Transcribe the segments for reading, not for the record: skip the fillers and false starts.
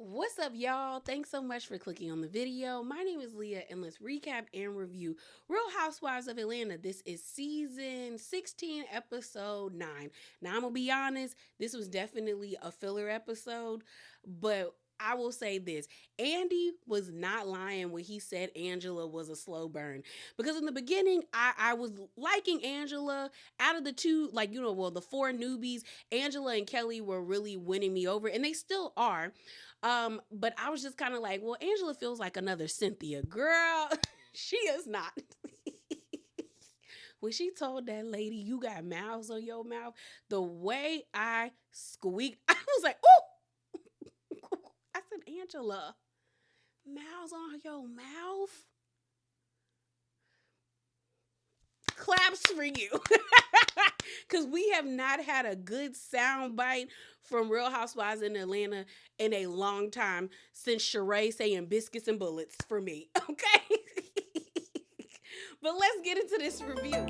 What's up, y'all? Thanks so much for clicking on the video. My name is Leah, and let's recap and review Real Housewives of Atlanta. This is season 16, episode 9. Now, I'm gonna be honest, this was definitely a filler episode, but I will say this: Andy was not lying when he said Angela was a slow burn. Because in the beginning, I was liking Angela. Out of the two, the four newbies, Angela and Kelly were really winning me over, and they still are. But I was just kind of like, well, Angela feels like another Cynthia. Girl, she is not. When she told that lady, you got mouths on your mouth, the way I squeaked, I was like, oh, I said, Angela, mouths on your mouth? Claps for you. Because we have not had a good sound bite from Real Housewives in Atlanta in a long time since Sheree saying biscuits and bullets for me. Okay? But let's get into this review.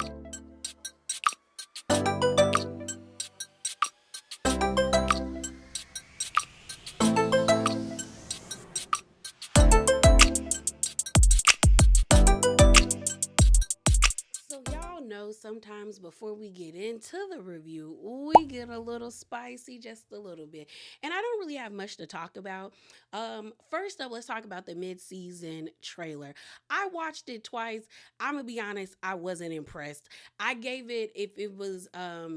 So y'all know sometimes before we get into the review, we get a little spicy, just a little bit. And I don't really have much to talk about. First up, let's talk about the mid-season trailer. I watched it twice. I'm gonna be honest, I wasn't impressed. I gave it, if it was a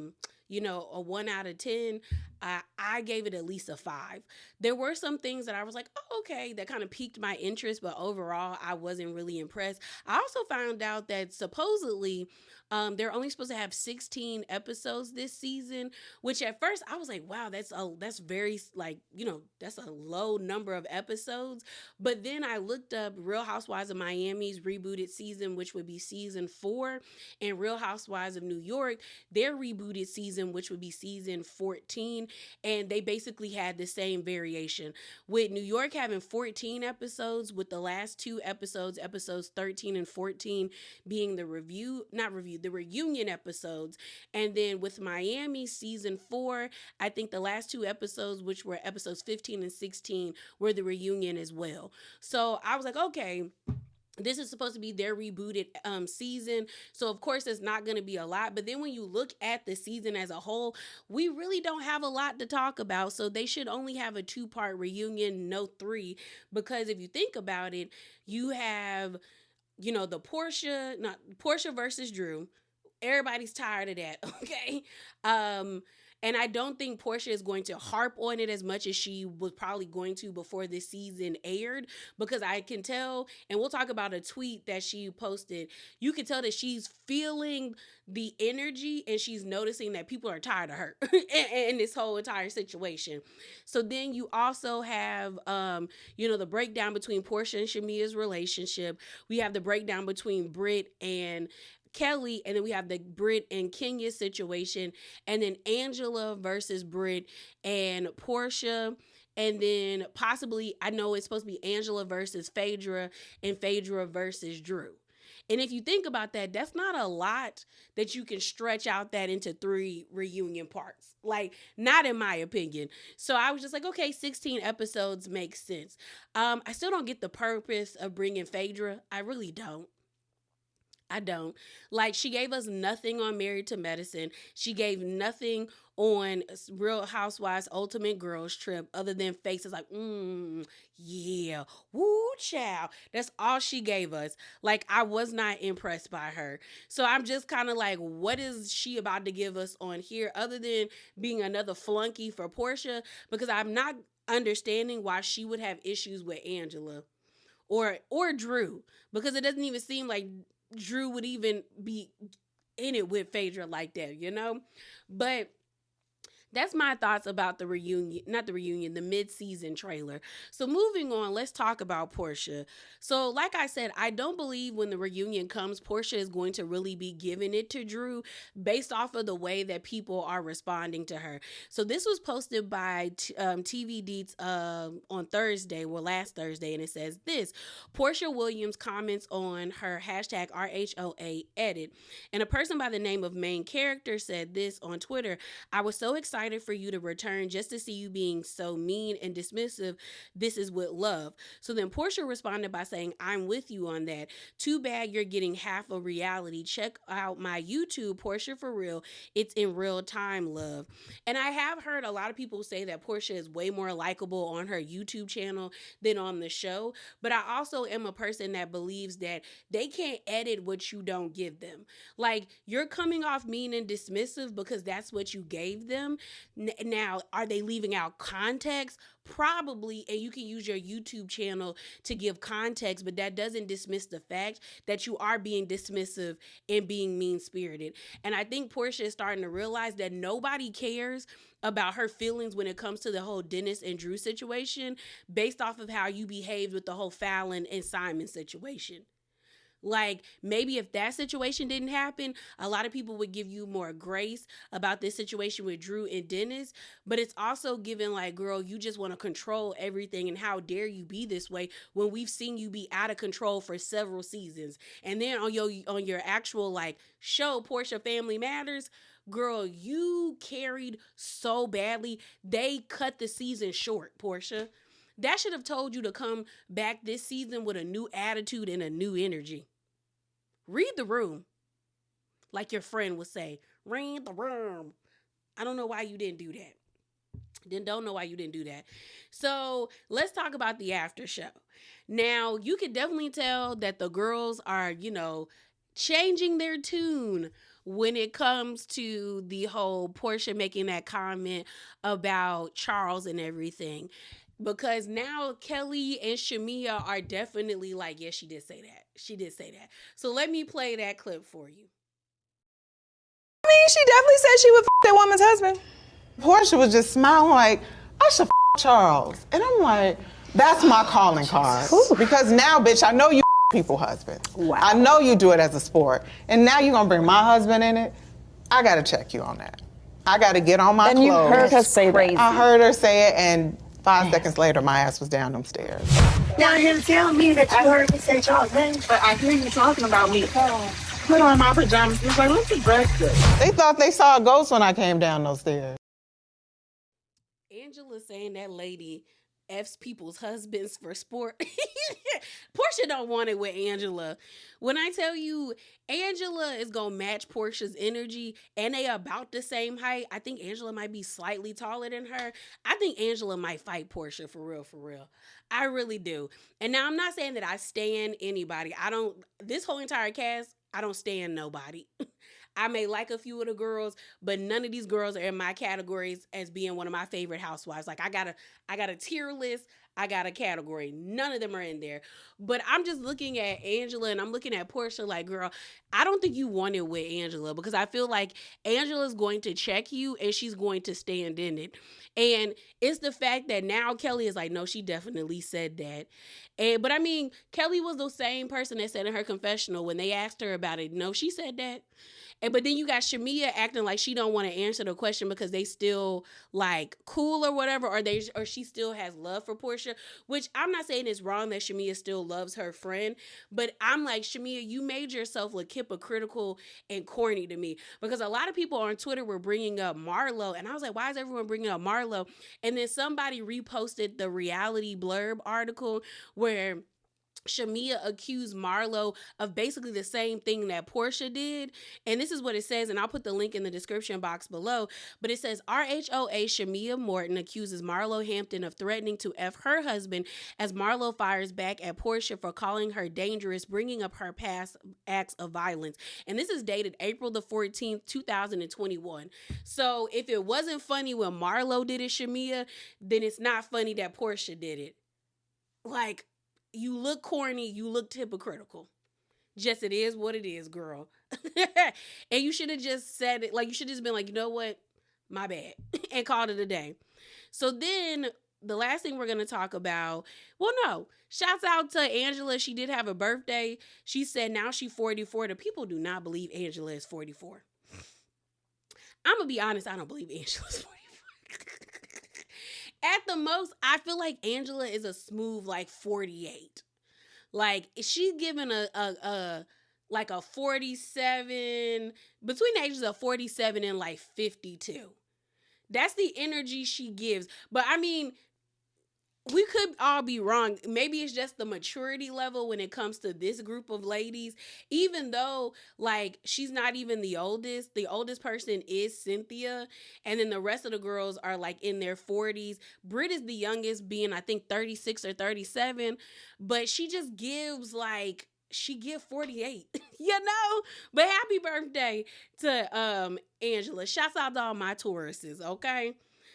1 out of 10, I gave it at least a 5. There were some things that I was like, oh, okay, that kind of piqued my interest, but overall, I wasn't really impressed. I also found out that supposedly they're only supposed to have 16 episodes this season, which at first I was like, wow, that's very that's a low number of episodes. But then I looked up Real Housewives of Miami's rebooted season, which would be season 4, and Real Housewives of New York, their rebooted season, which would be season 14, and they basically had the same variation, with New York having 14 episodes, with the last two episodes 13 and 14 being the reunion episodes. And then with Miami season 4, I think the last two episodes, which were episodes 15 and 16, were the reunion as well. So I was like, okay, this is supposed to be their rebooted season, so of course it's not going to be a lot. But then when you look at the season as a whole, we really don't have a lot to talk about, so they should only have a 2-part reunion, no 3, because if you think about it, you have the Portia versus Drew. Everybody's tired of that. Okay. And I don't think Portia is going to harp on it as much as she was probably going to before this season aired, because I can tell, and we'll talk about a tweet that she posted, you can tell that she's feeling the energy and she's noticing that people are tired of her in this whole entire situation. So then you also have, the breakdown between Portia and Shamia's relationship. We have the breakdown between Britt and Kelly, and then we have the Britt and Kenya situation, and then Angela versus Britt and Portia, and then possibly, I know it's supposed to be Angela versus Phaedra and Phaedra versus Drew. And if you think about that, that's not a lot that you can stretch out that into 3 reunion parts. Like, not in my opinion. So I was just like, okay, 16 episodes makes sense. I still don't get the purpose of bringing Phaedra. I really don't. I don't. Like, she gave us nothing on Married to Medicine. She gave nothing on Real Housewives Ultimate Girls Trip other than faces like, yeah, woo, child. That's all she gave us. Like, I was not impressed by her. So I'm just kind of like, what is she about to give us on here other than being another flunky for Portia? Because I'm not understanding why she would have issues with Angela or Drew, because it doesn't even seem like Drew would even be in it with Phaedra like that. But that's my thoughts about the reunion, not the reunion, the mid-season trailer. So moving on, let's talk about Portia. So like I said, I don't believe when the reunion comes, Portia is going to really be giving it to Drew based off of the way that people are responding to her. So this was posted by TV Deets on Thursday, last Thursday, and it says this: Portia Williams comments on her hashtag RHOA edit. And a person by the name of Main Character said this on Twitter: I was so excited excited for you to return just to see you being so mean and dismissive. This is with love. So then Portia responded by saying, I'm with you on that. Too bad you're getting half of reality. Check out my YouTube, Portia for Real. It's in real time, love. And I have heard a lot of people say that Portia is way more likable on her YouTube channel than on the show. But I also am a person that believes that they can't edit what you don't give them. Like, you're coming off mean and dismissive because that's what you gave them. Now, are they leaving out context? Probably, and you can use your YouTube channel to give context, but that doesn't dismiss the fact that you are being dismissive and being mean-spirited. And I think Portia is starting to realize that nobody cares about her feelings when it comes to the whole Dennis and Drew situation based off of how you behaved with the whole Fallon and Simon situation. Like, maybe if that situation didn't happen, a lot of people would give you more grace about this situation with Drew and Dennis. But it's also given like, girl, you just want to control everything. And how dare you be this way when we've seen you be out of control for several seasons. And then on your actual like show, Portia Family Matters, girl, you carried so badly. They cut the season short, Portia. That should have told you to come back this season with a new attitude and a new energy. Read the room. Like your friend would say, read the room. I don't know why you didn't do that. Don't know why you didn't do that. So let's talk about the after show. Now, you can definitely tell that the girls are, changing their tune when it comes to the whole Portia making that comment about Charles and everything. Because now Kelly and Shamia are definitely like, yeah, she did say that. She did say that. So let me play that clip for you. I mean, she definitely said she would that woman's husband. Portia was just smiling like, I should Charles. And I'm like, that's my calling card. Because now, bitch, I know you people husband. Wow. I know you do it as a sport. And now you're going to bring my husband in it? I got to check you on that. I got to get on my clothes. And you heard her say that. I heard her say it, and 5 seconds later, my ass was down them stairs. Now you're gonna tell me that you heard me say Charles' name, but I hear you talking about me. Put on my pajamas. He was like, let's get dressed good. They thought they saw a ghost when I came down those stairs. Angela saying that lady F's people's husbands for sport. Portia don't want it with Angela. When I tell you Angela is going to match Portia's energy and they about the same height, I think Angela might be slightly taller than her. I think Angela might fight Portia for real, for real. I really do. And now I'm not saying that I stan anybody. This whole entire cast, I don't stan nobody. I may like a few of the girls, but none of these girls are in my categories as being one of my favorite housewives. Like I got a tier list. I got a category. None of them are in there. But I'm just looking at Angela and I'm looking at Portia like, girl, I don't think you want it with Angela because I feel like Angela's going to check you and she's going to stand in it. And it's the fact that now Kelly is like, no, she definitely said that. But I mean, Kelly was the same person that said in her confessional when they asked her about it, no, she said that. But then you got Shamia acting like she don't want to answer the question because they still like cool or whatever, or she still has love for Portia, which I'm not saying it's wrong that Shamia still loves her friend, but I'm like, Shamia, you made yourself look hypocritical and corny to me because a lot of people on Twitter were bringing up Marlo, and I was like, why is everyone bringing up Marlo? And then somebody reposted the Reality Blurb article where Shamia accused Marlo of basically the same thing that Portia did. And this is what it says, and I'll put the link in the description box below. But it says, RHOA Shamia Morton accuses Marlo Hampton of threatening to F her husband as Marlo fires back at Portia for calling her dangerous, bringing up her past acts of violence. And this is dated April the 14th, 2021. So if it wasn't funny when Marlo did it, Shamia, then it's not funny that Portia did it. Like, you look corny, you looked hypocritical. Just it is what it is, girl. And you should have just said it, like you should have just been like, you know what? My bad. And called it a day. So then the last thing we're going to talk about, well, no. Shouts out to Angela. She did have a birthday. She said now she's 44. The people do not believe Angela is 44. I'm going to be honest, I don't believe Angela's 44. At the most, I feel like Angela is a smooth like 48. Like she's given a 47, between the ages of 47 and like 52. That's the energy she gives. But I mean, we could all be wrong. Maybe it's just the maturity level when it comes to this group of ladies. Even though, like, she's not even the oldest. The oldest person is Cynthia, and then the rest of the girls are like in their 40s. Britt is the youngest, being I think 36 or 37, but she just gives like she give 48, you know. But happy birthday to Angela. Shouts out to all my Tauruses, okay?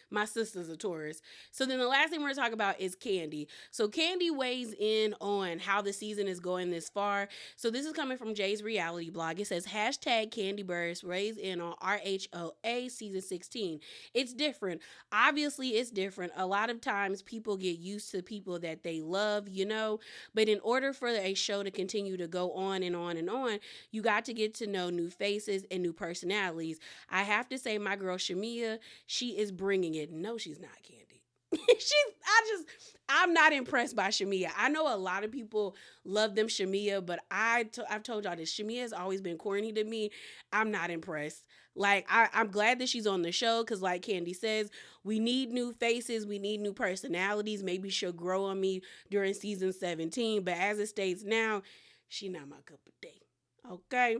My sister's a Taurus. So then the last thing we're going to talk about is Candy. So Candy weighs in on how the season is going this far. So this is coming from Jay's reality blog. It says hashtag Candy Burst weighs in on RHOA season 16. It's different. Obviously, it's different. A lot of times people get used to people that they love, you know. But in order for a show to continue to go on and on and on, you got to get to know new faces and new personalities. I have to say, my girl Shamia, she is bringing it. No, she's not, Candy. I'm not impressed by Shamia. I know a lot of people love them Shamia, but I've told y'all this. Shamia has always been corny to me. I'm not impressed. Like, I'm glad that she's on the show because, like Candy says, we need new faces. We need new personalities. Maybe she'll grow on me during season 17. But as it states now, she not my cup of tea. Okay?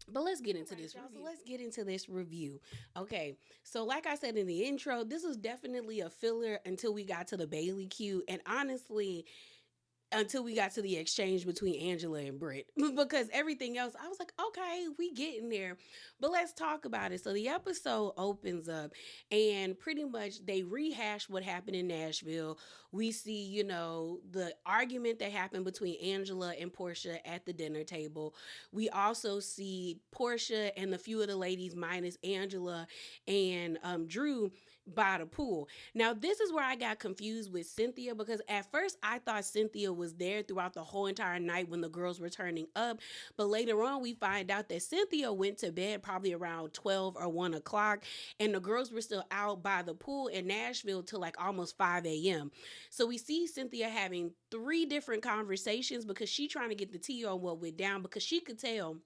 But let's get into this review. Let's get into this review. Okay, so like I said in the intro, this was definitely a filler until we got to the Bailey cue. And honestly, until we got to the exchange between Angela and Britt. Because everything else, I was like, okay, we getting there. But let's talk about it. So the episode opens up and pretty much they rehash what happened in Nashville. We see, you know, the argument that happened between Angela and Portia at the dinner table. We also see Portia and the few of the ladies minus Angela and Drew by the pool. Now, this is where I got confused with Cynthia because at first I thought Cynthia was there throughout the whole entire night when the girls were turning up. But later on, we find out that Cynthia went to bed probably around 12 or 1 o'clock, and the girls were still out by the pool in Nashville till like almost 5 a.m. So we see Cynthia having 3 different conversations because she trying to get the tea on what went down because she could tell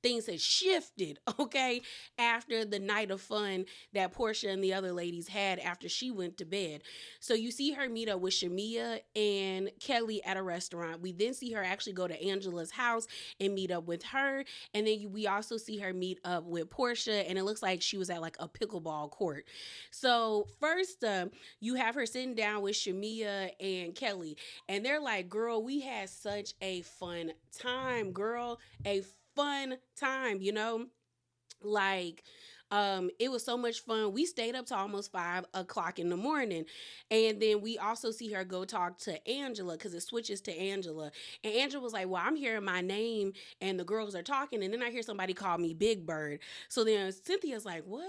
things had shifted, okay, after the night of fun that Portia and the other ladies had after she went to bed. So you see her meet up with Shamia and Kelly at a restaurant. We then see her actually go to Angela's house and meet up with her. And then we also see her meet up with Portia, and it looks like she was at like a pickleball court. So first, you have her sitting down with Shamia and Kelly, and they're like, girl, we had such a fun time, girl, a fun time, you know, like it was so much fun. We stayed up to almost 5 o'clock in the morning. And then we also see her go talk to Angela because it switches to Angela. And Angela was like, well, I'm hearing my name and the girls are talking. And then I hear somebody call me Big Bird. So then Cynthia's like, what?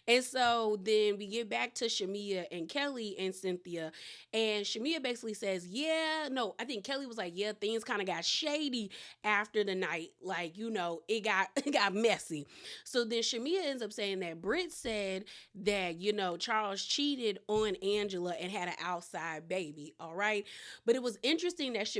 And so then we get back to Shamia and Kelly and Cynthia. And Shamia basically says, I think Kelly was like, yeah, things kind of got shady after the night. Like, you know, it got messy. So then Shamia ends up saying that Britt said that, you know, Charles cheated on Angela and had an outside baby. All right. But it was interesting that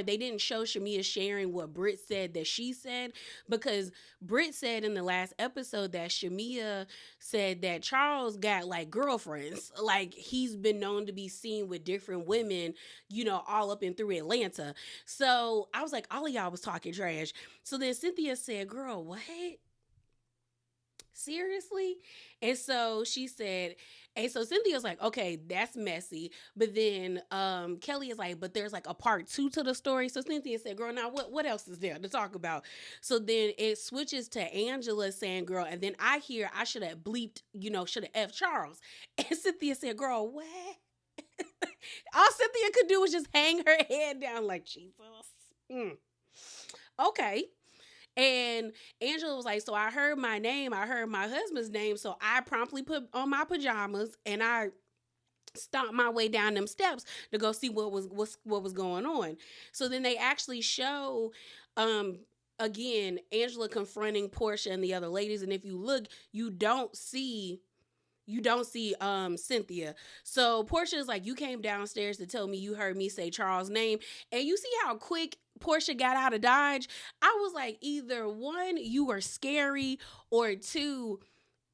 they didn't show Shamia sharing what Britt said that she said, because Britt said in the last episode that Shamia said that Charles got like girlfriends, like he's been known to be seen with different women, you know, all up and through Atlanta. So I was like, all of y'all was talking trash. So then Cynthia said, girl, what? Seriously? And so she said, and so Cynthia's like, okay, that's messy. But then Kelly is like, but there's like a part 2 to the story. So Cynthia said, girl, now what else is there to talk about? So then it switches to Angela saying, girl, and then I hear I should have bleeped, you know, should have F Charles. And Cynthia said, girl, what? All Cynthia could do was just hang her head down like, Jesus. Okay. And Angela was like, so I heard my name, I heard my husband's name, so I promptly put on my pajamas and I stomped my way down them steps to go see what was going on. So then they actually show again Angela confronting Portia and the other ladies, and if you look, you don't see Cynthia. So Portia is like, you came downstairs to tell me you heard me say Charles' name, and you see how quick Portia got out of Dodge. I was like, either 1, you were scary, or 2,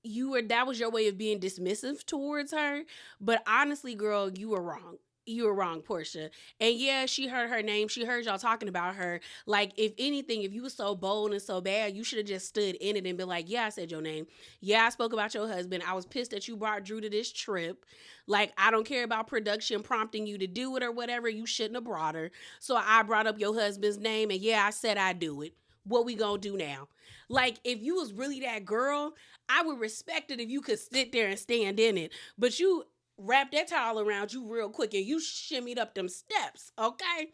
that was your way of being dismissive towards her. But honestly, girl, you were wrong. You were wrong, Portia. And yeah, she heard her name. She heard y'all talking about her. Like, if anything, if you were so bold and so bad, you should have just stood in it and been like, yeah, I said your name. Yeah, I spoke about your husband. I was pissed that you brought Drew to this trip. Like, I don't care about production prompting you to do it or whatever. You shouldn't have brought her. So I brought up your husband's name, and yeah, I said I'd do it. What we gonna do now? Like, if you was really that girl, I would respect it if you could sit there and stand in it. But you wrapped that towel around you real quick and you shimmied up them steps, okay?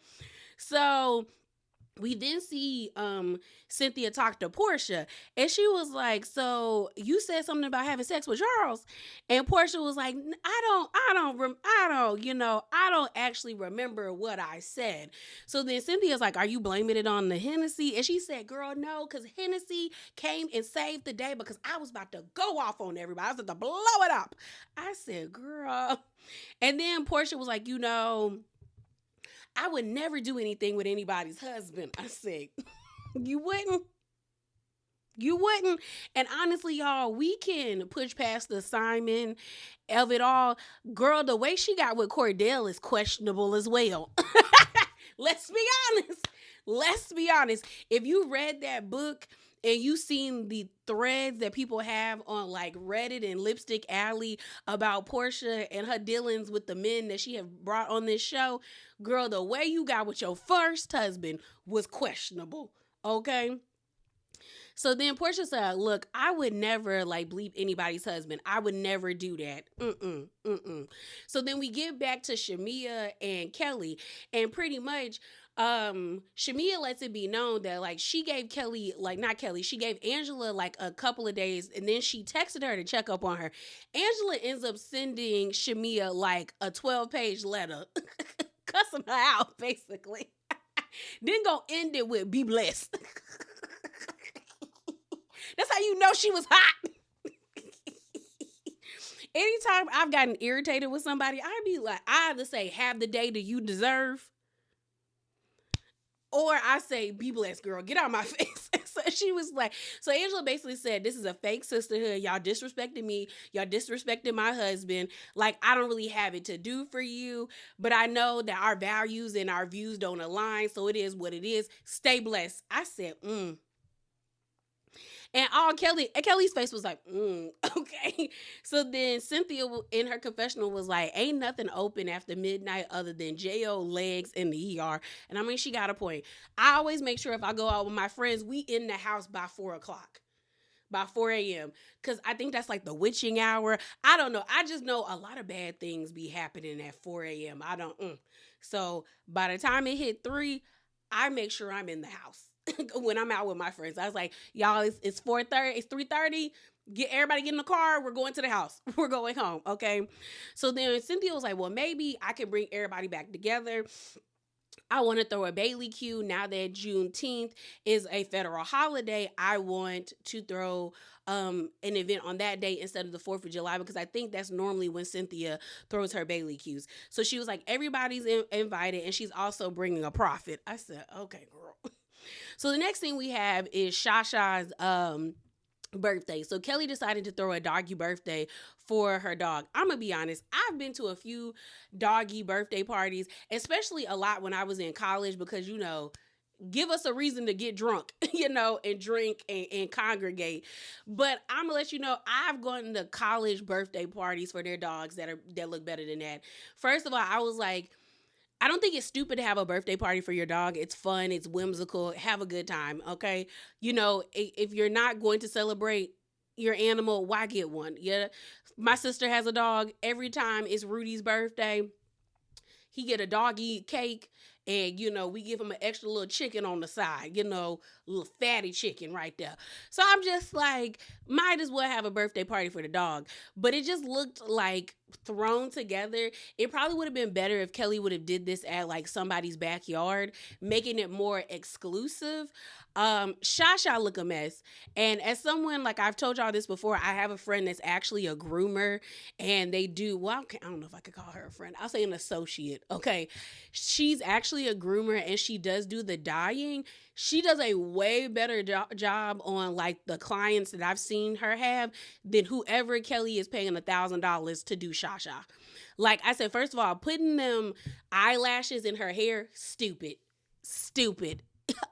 So we then see Cynthia talk to Portia, and she was like, so you said something about having sex with Charles. And Portia was like, I don't actually remember what I said. So then Cynthia's like, are you blaming it on the Hennessy? And she said, girl, no, because Hennessy came and saved the day because I was about to go off on everybody. I was about to blow it up. I said, girl. And then Portia was like, I would never do anything with anybody's husband. I said, you wouldn't? You wouldn't? And honestly, y'all, we can push past the Simon of it all. Girl, the way she got with Cordell is questionable as well. Let's be honest. Let's be honest. If you read that book and you seen the threads that people have on like Reddit and Lipstick Alley about Portia and her dealings with the men that she have brought on this show, girl, the way you got with your first husband was questionable. Okay? So then Portia said, look, I would never like bleep anybody's husband. I would never do that. So then we get back to Shamia and Kelly, and pretty much Shamia lets it be known that like she gave she gave Angela like a couple of days, and then she texted her to check up on her. Angela ends up sending Shamia like a 12-page letter cussing her out basically. Then go end it with be blessed. That's how you know she was hot. Anytime I've gotten irritated with somebody, I either say, have the day that you deserve, or I say, be blessed, girl. Get out of my face. So she was like, so Angela basically said, this is a fake sisterhood. Y'all disrespected me. Y'all disrespected my husband. Like, I don't really have it to do for you, but I know that our values and our views don't align. So it is what it is. Stay blessed. I said, And Kelly's face was like, okay. So then Cynthia in her confessional was like, ain't nothing open after midnight other than J.O. legs in the ER. And I mean, she got a point. I always make sure if I go out with my friends, we in the house by 4 o'clock. By 4 a.m. Because I think that's like the witching hour. I don't know. I just know a lot of bad things be happening at 4 a.m. I don't. So by the time it hit 3, I make sure I'm in the house. When I'm out with my friends, I was like, y'all, it's 4:30, it's 3:30. Everybody get in the car. We're going to the house. We're going home. Okay. So then Cynthia was like, well, maybe I can bring everybody back together. I want to throw a Bailey Q now that Juneteenth is a federal holiday. I want to throw an event on that day instead of the 4th of July because I think that's normally when Cynthia throws her Bailey Qs. So she was like, everybody's invited, and she's also bringing a prophet. I said, okay, girl. So the next thing we have is Shasha's birthday. So Kelly decided to throw a doggy birthday for her dog. I'm gonna be honest, I've been to a few doggy birthday parties, especially a lot when I was in college because, give us a reason to get drunk, and drink and congregate. But I'm gonna let you know, I've gone to college birthday parties for their dogs that look better than that. First of all, I was like, I don't think it's stupid to have a birthday party for your dog. It's fun. It's whimsical. Have a good time, okay? If you're not going to celebrate your animal, why get one? Yeah, my sister has a dog. Every time it's Rudy's birthday, he get a doggy cake, and, we give him an extra little chicken on the side, little fatty chicken right there. So I'm just like, might as well have a birthday party for the dog. But it just looked like thrown together. It probably would have been better if Kelly would have did this at like somebody's backyard, making it more exclusive. Shasha look a mess. And as someone, like I've told y'all this before, I have a friend that's actually a groomer, and they do, I don't know if I could call her a friend. I'll say an associate. Okay. She's actually actually a groomer and she does do the dyeing, she does a way better job on like the clients that I've seen her have than whoever Kelly is paying $1,000 to do Shasha. Like I said, first of all, putting them eyelashes in her hair, stupid. Stupid.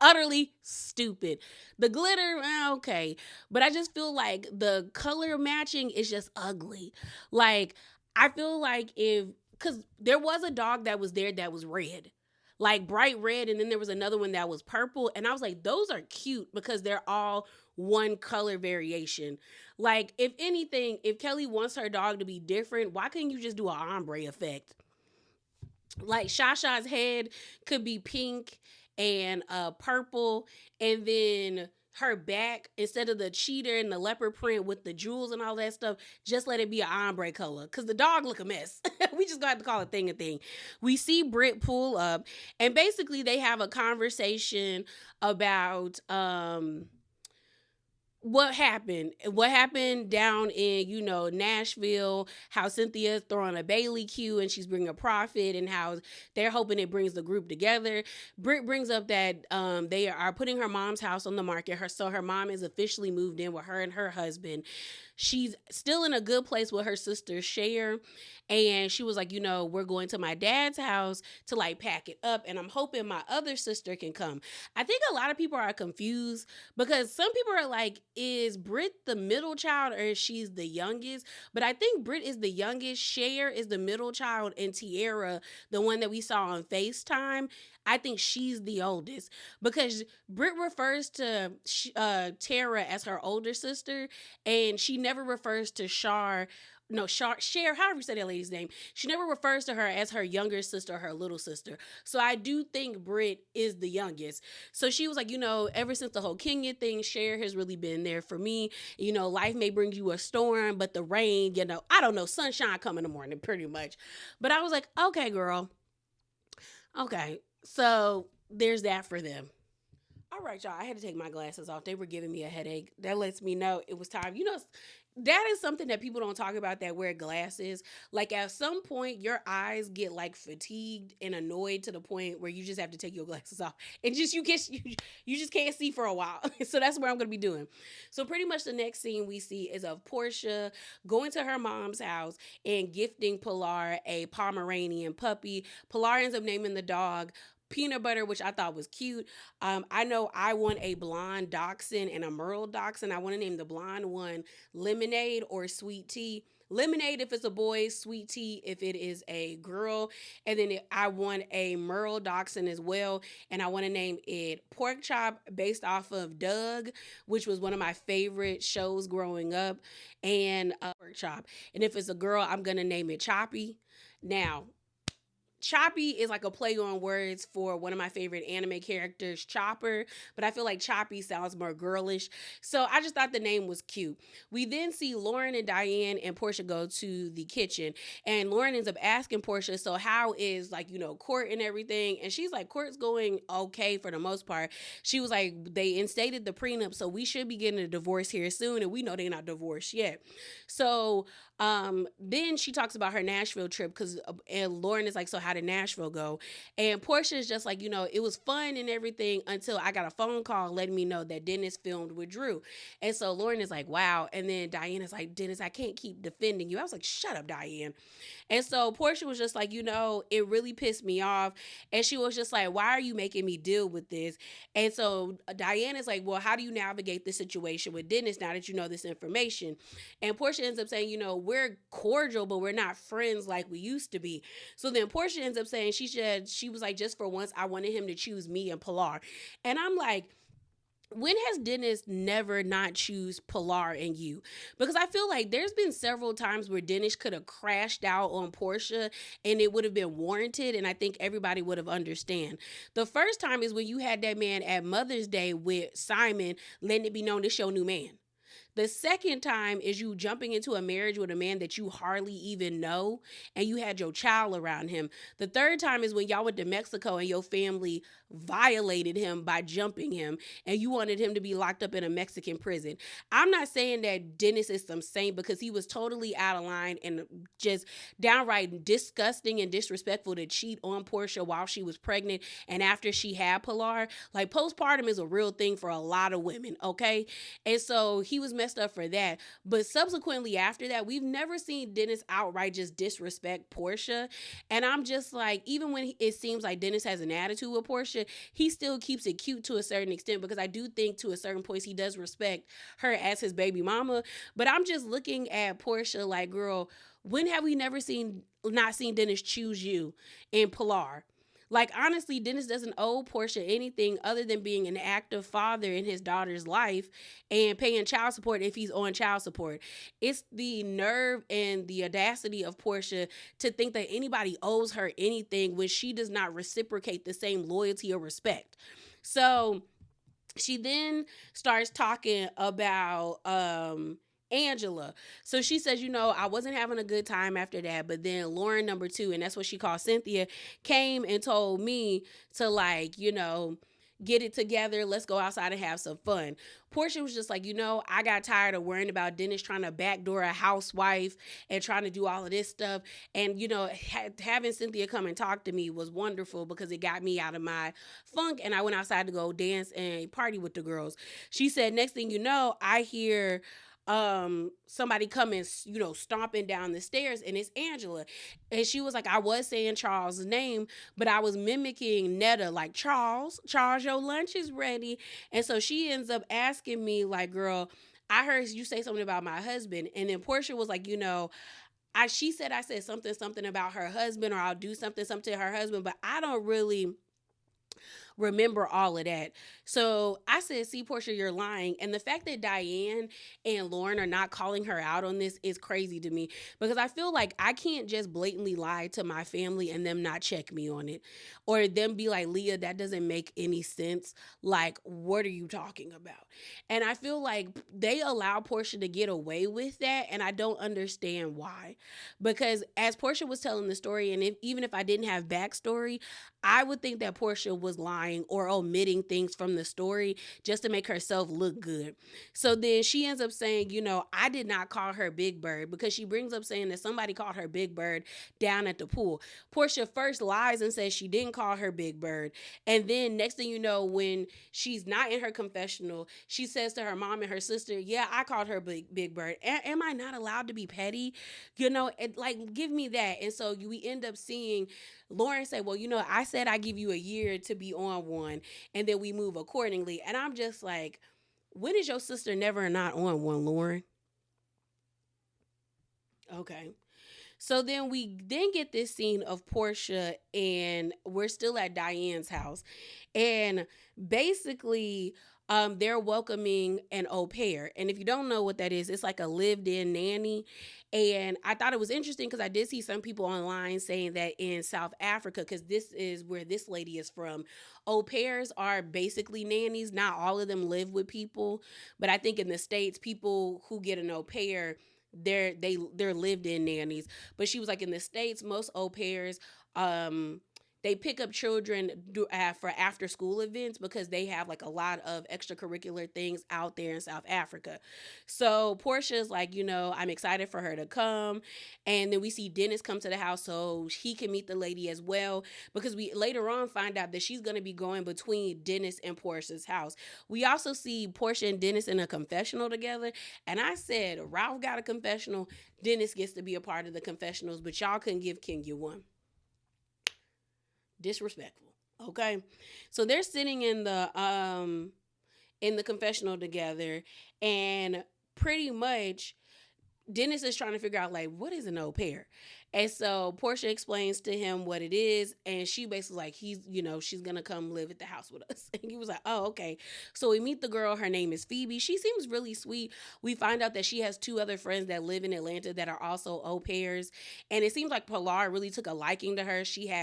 Utterly stupid. The glitter, okay. But I just feel like the color matching is just ugly. Like, I feel like because there was a dog that was there that was red. Like bright red, and then there was another one that was purple. And I was like, those are cute because they're all one color variation. Like, if anything, if Kelly wants her dog to be different, why couldn't you just do an ombre effect? Like Shasha's head could be pink and purple, and then her back, instead of the cheetah and the leopard print with the jewels and all that stuff, just let it be an ombre color because the dog look a mess. We just got to call a thing a thing. We see Britt pull up, and basically they have a conversation about what happened down in, Nashville, how Cynthia's throwing a Bailey Q and she's bringing a profit, and how they're hoping it brings the group together. Britt brings up that they are putting her mom's house on the market. So her mom is officially moved in with her and her husband. She's still in a good place with her sister Cher, and she was like, we're going to my dad's house to like pack it up, and I'm hoping my other sister can come. I think a lot of people are confused because some people are like, is Britt the middle child or is she the youngest? But I think Britt is the youngest, Cher is the middle child, and Tiara, the one that we saw on FaceTime, I think she's the oldest, because Britt refers to Tara as her older sister, and she never refers to Cher, however you say that lady's name. She never refers to her as her younger sister or her little sister. So I do think Britt is the youngest. So she was like, ever since the whole Kenya thing, Cher has really been there for me. Life may bring you a storm, but the rain, I don't know, sunshine come in the morning, pretty much. But I was like, okay, girl. Okay. So there's that for them. All right, y'all. I had to take my glasses off. They were giving me a headache. That lets me know it was time. That is something that people don't talk about that wear glasses. Like, at some point, your eyes get like fatigued and annoyed to the point where you just have to take your glasses off and you just can't see for a while. So that's what I'm gonna be doing. So pretty much the next scene we see is of Portia going to her mom's house and gifting Pilar a Pomeranian puppy. Pilar ends up naming the dog Peanut Butter, which I thought was cute. I know I want a blonde dachshund and a merle dachshund. I want to name the blonde one Lemonade or Sweet Tea. Lemonade if it's a boy, Sweet Tea if it is a girl. And then I want a merle dachshund as well, and I want to name it Pork Chop, based off of Doug, which was one of my favorite shows growing up, and Pork Chop. And if it's a girl, I'm going to name it Choppy. Now, Choppy is like a play on words for one of my favorite anime characters, Chopper, but I feel like Choppy sounds more girlish. So I just thought the name was cute. We then see Lauren and Diane and Portia go to the kitchen, and Lauren ends up asking Portia, so how is court and everything? And she's like, court's going okay for the most part. She was like, they instated the prenup, so we should be getting a divorce here soon, and we know they're not divorced yet. So then she talks about her Nashville trip, and Lauren is like, so how did Nashville go? And Portia is just like, it was fun and everything until I got a phone call letting me know that Dennis filmed with Drew. And so Lauren is like, wow. And then Diane is like, Dennis, I can't keep defending you. I was like, shut up, Diane. And so Portia was just like, it really pissed me off. And she was just like, why are you making me deal with this? And so Diane is like, well, how do you navigate this situation with Dennis now that you know this information? And Portia ends up saying, we're cordial, but we're not friends like we used to be. So then Portia ends up saying she was like, just for once, I wanted him to choose me and Pilar. And I'm like, when has Dennis never not choose Pilar and you? Because I feel like there's been several times where Dennis could have crashed out on Portia and it would have been warranted, and I think everybody would have understand. The first time is when you had that man at Mother's Day with Simon letting it be known this your new man. The second time is you jumping into a marriage with a man that you hardly even know and you had your child around him. The third time is when y'all went to Mexico and your family violated him by jumping him and you wanted him to be locked up in a Mexican prison. I'm not saying that Dennis is some saint because he was totally out of line and just downright disgusting and disrespectful to cheat on Portia while she was pregnant and after she had Pilar. Like, postpartum is a real thing for a lot of women, okay? And so he was messed up for that. But subsequently after that, we've never seen Dennis outright just disrespect Portia. And I'm just like, even when it seems like Dennis has an attitude with Portia, he still keeps it cute to a certain extent because I do think to a certain point he does respect her as his baby mama. But I'm just looking at Portia like, girl, when have we not seen Dennis choose you in Pilar? Like, honestly, Dennis doesn't owe Portia anything other than being an active father in his daughter's life and paying child support if he's on child support. It's the nerve and the audacity of Portia to think that anybody owes her anything when she does not reciprocate the same loyalty or respect. So she then starts talking about Angela. So she says, I wasn't having a good time after that, but then Lauren number 2, and that's what she calls Cynthia, came and told me to, like, get it together. Let's go outside and have some fun. Portia was just like, I got tired of worrying about Dennis trying to backdoor a housewife and trying to do all of this stuff. And, having Cynthia come and talk to me was wonderful because it got me out of my funk. And I went outside to go dance and party with the girls. She said, next thing you know, I hear somebody coming, stomping down the stairs, and it's Angela. And she was like, I was saying Charles' name, but I was mimicking Netta, like, Charles, your lunch is ready. And so she ends up asking me, like, girl, I heard you say something about my husband. And then Portia was like, she said I said something about her husband, or I'll do something to her husband, but I don't really remember all of that. So I said, see, Portia, you're lying. And the fact that Diane and Lauren are not calling her out on this is crazy to me, because I feel like I can't just blatantly lie to my family and them not check me on it, or them be like, Leah, that doesn't make any sense. Like, what are you talking about? And I feel like they allow Portia to get away with that, and I don't understand why. Because as Portia was telling the story, and even if I didn't have backstory, I would think that Portia was lying or omitting things from the story just to make herself look good. So then she ends up saying, I did not call her Big Bird, because she brings up saying that somebody called her Big Bird down at the pool. Portia first lies and says she didn't call her Big Bird. And then next thing you know, when she's not in her confessional, she says to her mom and her sister, yeah, I called her Big Bird. Am I not allowed to be petty? Like, give me that. And so we end up seeing Lauren say, well, I said I give you a year to be on one, and then we move accordingly. And I'm just like, when is your sister never not on one, Lauren? Okay. So then we get this scene of Portia, and we're still at Diane's house. And basically, they're welcoming an au pair. And if you don't know what that is, it's like a lived-in nanny. And I thought it was interesting because I did see some people online saying that in South Africa, because this is where this lady is from, au pairs are basically nannies. Not all of them live with people, but I think in the States, people who get an au pair, they're lived in nannies. But she was like, in the States, most au pairs, they pick up children for after school events because they have like a lot of extracurricular things out there in South Africa. So Portia's like, I'm excited for her to come. And then we see Dennis come to the house so he can meet the lady as well, because we later on find out that she's going to be going between Dennis and Portia's house. We also see Portia and Dennis in a confessional together. And I said, Ralph got a confessional, Dennis gets to be a part of the confessionals, but y'all couldn't give Kenya one. Disrespectful. Okay. So they're sitting in the confessional together, and pretty much Dennis is trying to figure out, like, what is an au pair? And so Portia explains to him what it is, and she basically like she's gonna come live at the house with us. And he was like, oh, okay. So we meet the girl. Her name is Phoebe. She seems really sweet. We find out that she has two other friends that live in Atlanta that are also au pairs, and it seems like Pilar really took a liking to her. She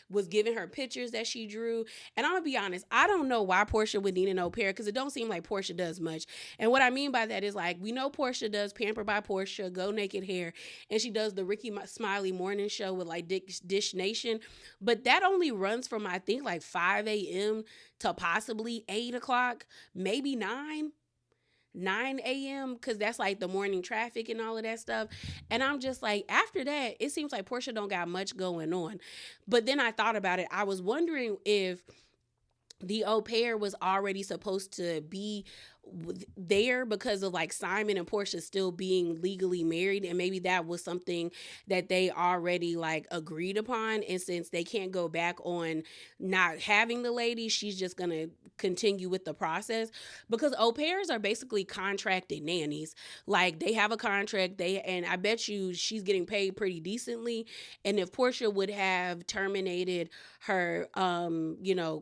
was giving her pictures that she drew, and I'm gonna be honest, I don't know why Portia would need an au pair because it don't seem like Portia does much. And what I mean by that is like we know Portia does Pamper by Portia, Go Naked Hair, and she does the Ricky Smiley morning show with like Dish Nation, but that only runs from I think like 5 a.m. to possibly 8 o'clock, maybe 9 a.m. because that's like the morning traffic and all of that stuff. And I'm just like, after that, it seems like Portia don't got much going on. But then I thought about it. I was wondering if the au pair was already supposed to be there because of like Simon and Portia still being legally married, and maybe that was something that they already like agreed upon, and since they can't go back on not having the lady, she's just gonna continue with the process, because au pairs are basically contracted nannies. Like they have a contract, and I bet you she's getting paid pretty decently. And if Portia would have terminated her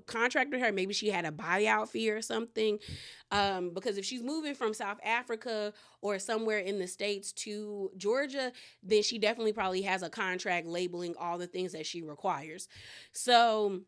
contract with her, maybe she had a buyout fee or something, because if she's moving from South Africa or somewhere in the States to Georgia, then she definitely probably has a contract labeling all the things that she requires. So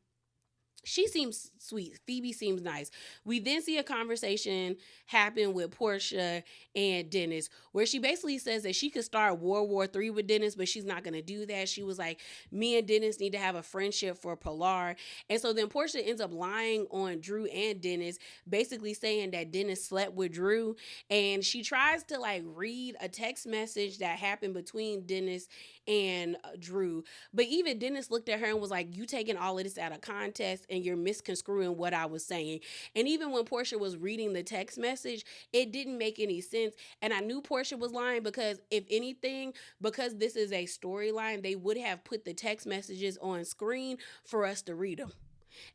she seems sweet. Phoebe seems nice. We then see a conversation happen with Portia and Dennis, where she basically says that she could start World War III with Dennis, but she's not going to do that. She was like, me and Dennis need to have a friendship for Pilar. And so then Portia ends up lying on Drew and Dennis, basically saying that Dennis slept with Drew. And she tries to like read a text message that happened between Dennis and Drew. But even Dennis looked at her and was like, you taking all of this out of context and you're misconstruing what I was saying. And even when Portia was reading the text message, it didn't make any sense. And I knew Portia was lying because if anything, because this is a storyline, they would have put the text messages on screen for us to read them.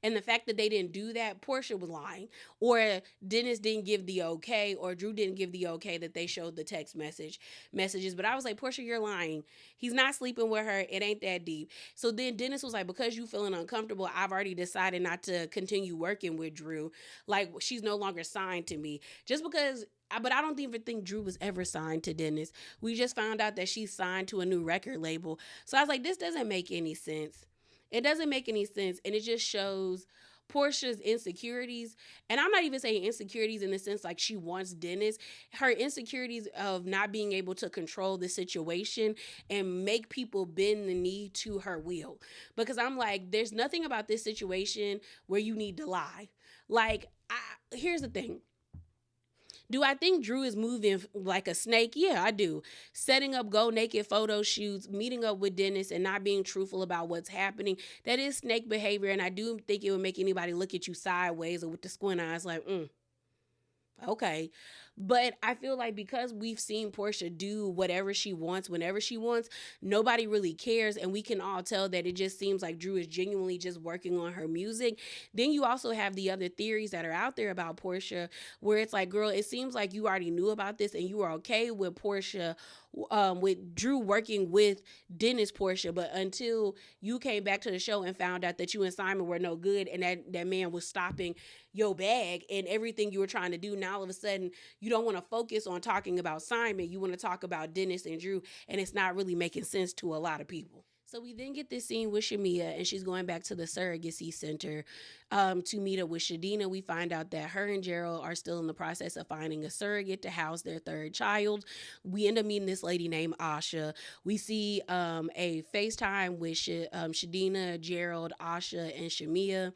And the fact that they didn't do that, Portia was lying. Or Dennis didn't give the okay, or Drew didn't give the okay that they showed the text messages. But I was like, Portia, you're lying. He's not sleeping with her. It ain't that deep. So then Dennis was like, because you feeling uncomfortable, I've already decided not to continue working with Drew. Like, she's no longer signed to me. Just because but I don't even think Drew was ever signed to Dennis. We just found out that she's signed to a new record label. So I was like, this doesn't make any sense. It doesn't make any sense, and it just shows Portia's insecurities. And I'm not even saying insecurities in the sense like she wants Dennis. Her insecurities of not being able to control the situation and make people bend the knee to her will. Because I'm like, there's nothing about this situation where you need to lie. Like, here's the thing. Do I think Drew is moving like a snake? Yeah, I do. Setting up go naked photo shoots, meeting up with Dennis, and not being truthful about what's happening. That is snake behavior, and I do think it would make anybody look at you sideways or with the squint eyes like, okay. But I feel like because we've seen Portia do whatever she wants, whenever she wants, nobody really cares. And we can all tell that it just seems like Drew is genuinely just working on her music. Then you also have the other theories that are out there about Portia, where it's like, girl, it seems like you already knew about this and you were okay with Portia, with Drew working with Dennis Portia, but until you came back to the show and found out that you and Simon were no good and that man was stopping your bag and everything you were trying to do, now all of a sudden you don't want to focus on talking about Simon. You want to talk about Dennis and Drew, and it's not really making sense to a lot of people. So we then get this scene with Shamia, and she's going back to the surrogacy center to meet up with Shadina. We find out that her and Gerald are still in the process of finding a surrogate to house their third child. We end up meeting this lady named Asha. We see a FaceTime with Shadina, Gerald, Asha, and Shamia.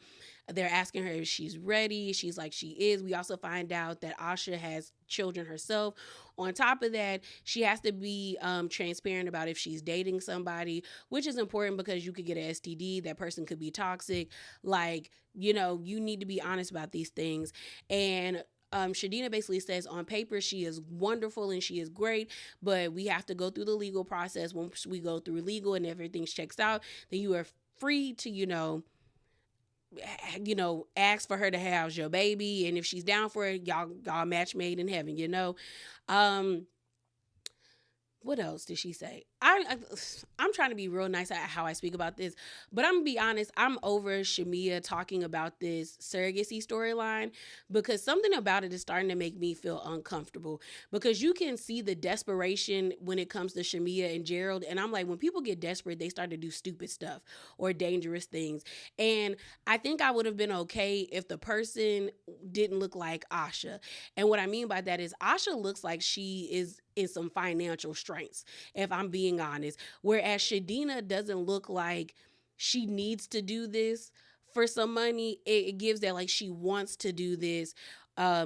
They're asking her if she's ready. She's like, she is. We also find out that Asha has children herself. On top of that, she has to be transparent about if she's dating somebody, which is important because you could get an STD. That person could be toxic. Like, you need to be honest about these things. And Shadina basically says on paper she is wonderful and she is great, but we have to go through the legal process. Once we go through legal and everything checks out, then you are free to, ask for her to house your baby, and if she's down for it, y'all match made in heaven. What else did she say? I'm trying to be real nice at how I speak about this, but I'm gonna be honest. I'm over Shamia talking about this surrogacy storyline because something about it is starting to make me feel uncomfortable. Because you can see the desperation when it comes to Shamia and Gerald, and I'm like, when people get desperate, they start to do stupid stuff or dangerous things. And I think I would have been okay if the person didn't look like Asha. And what I mean by that is Asha looks like she is in some financial strengths, if I'm being honest. Whereas Shadina doesn't look like she needs to do this for some money. It gives that like she wants to do this.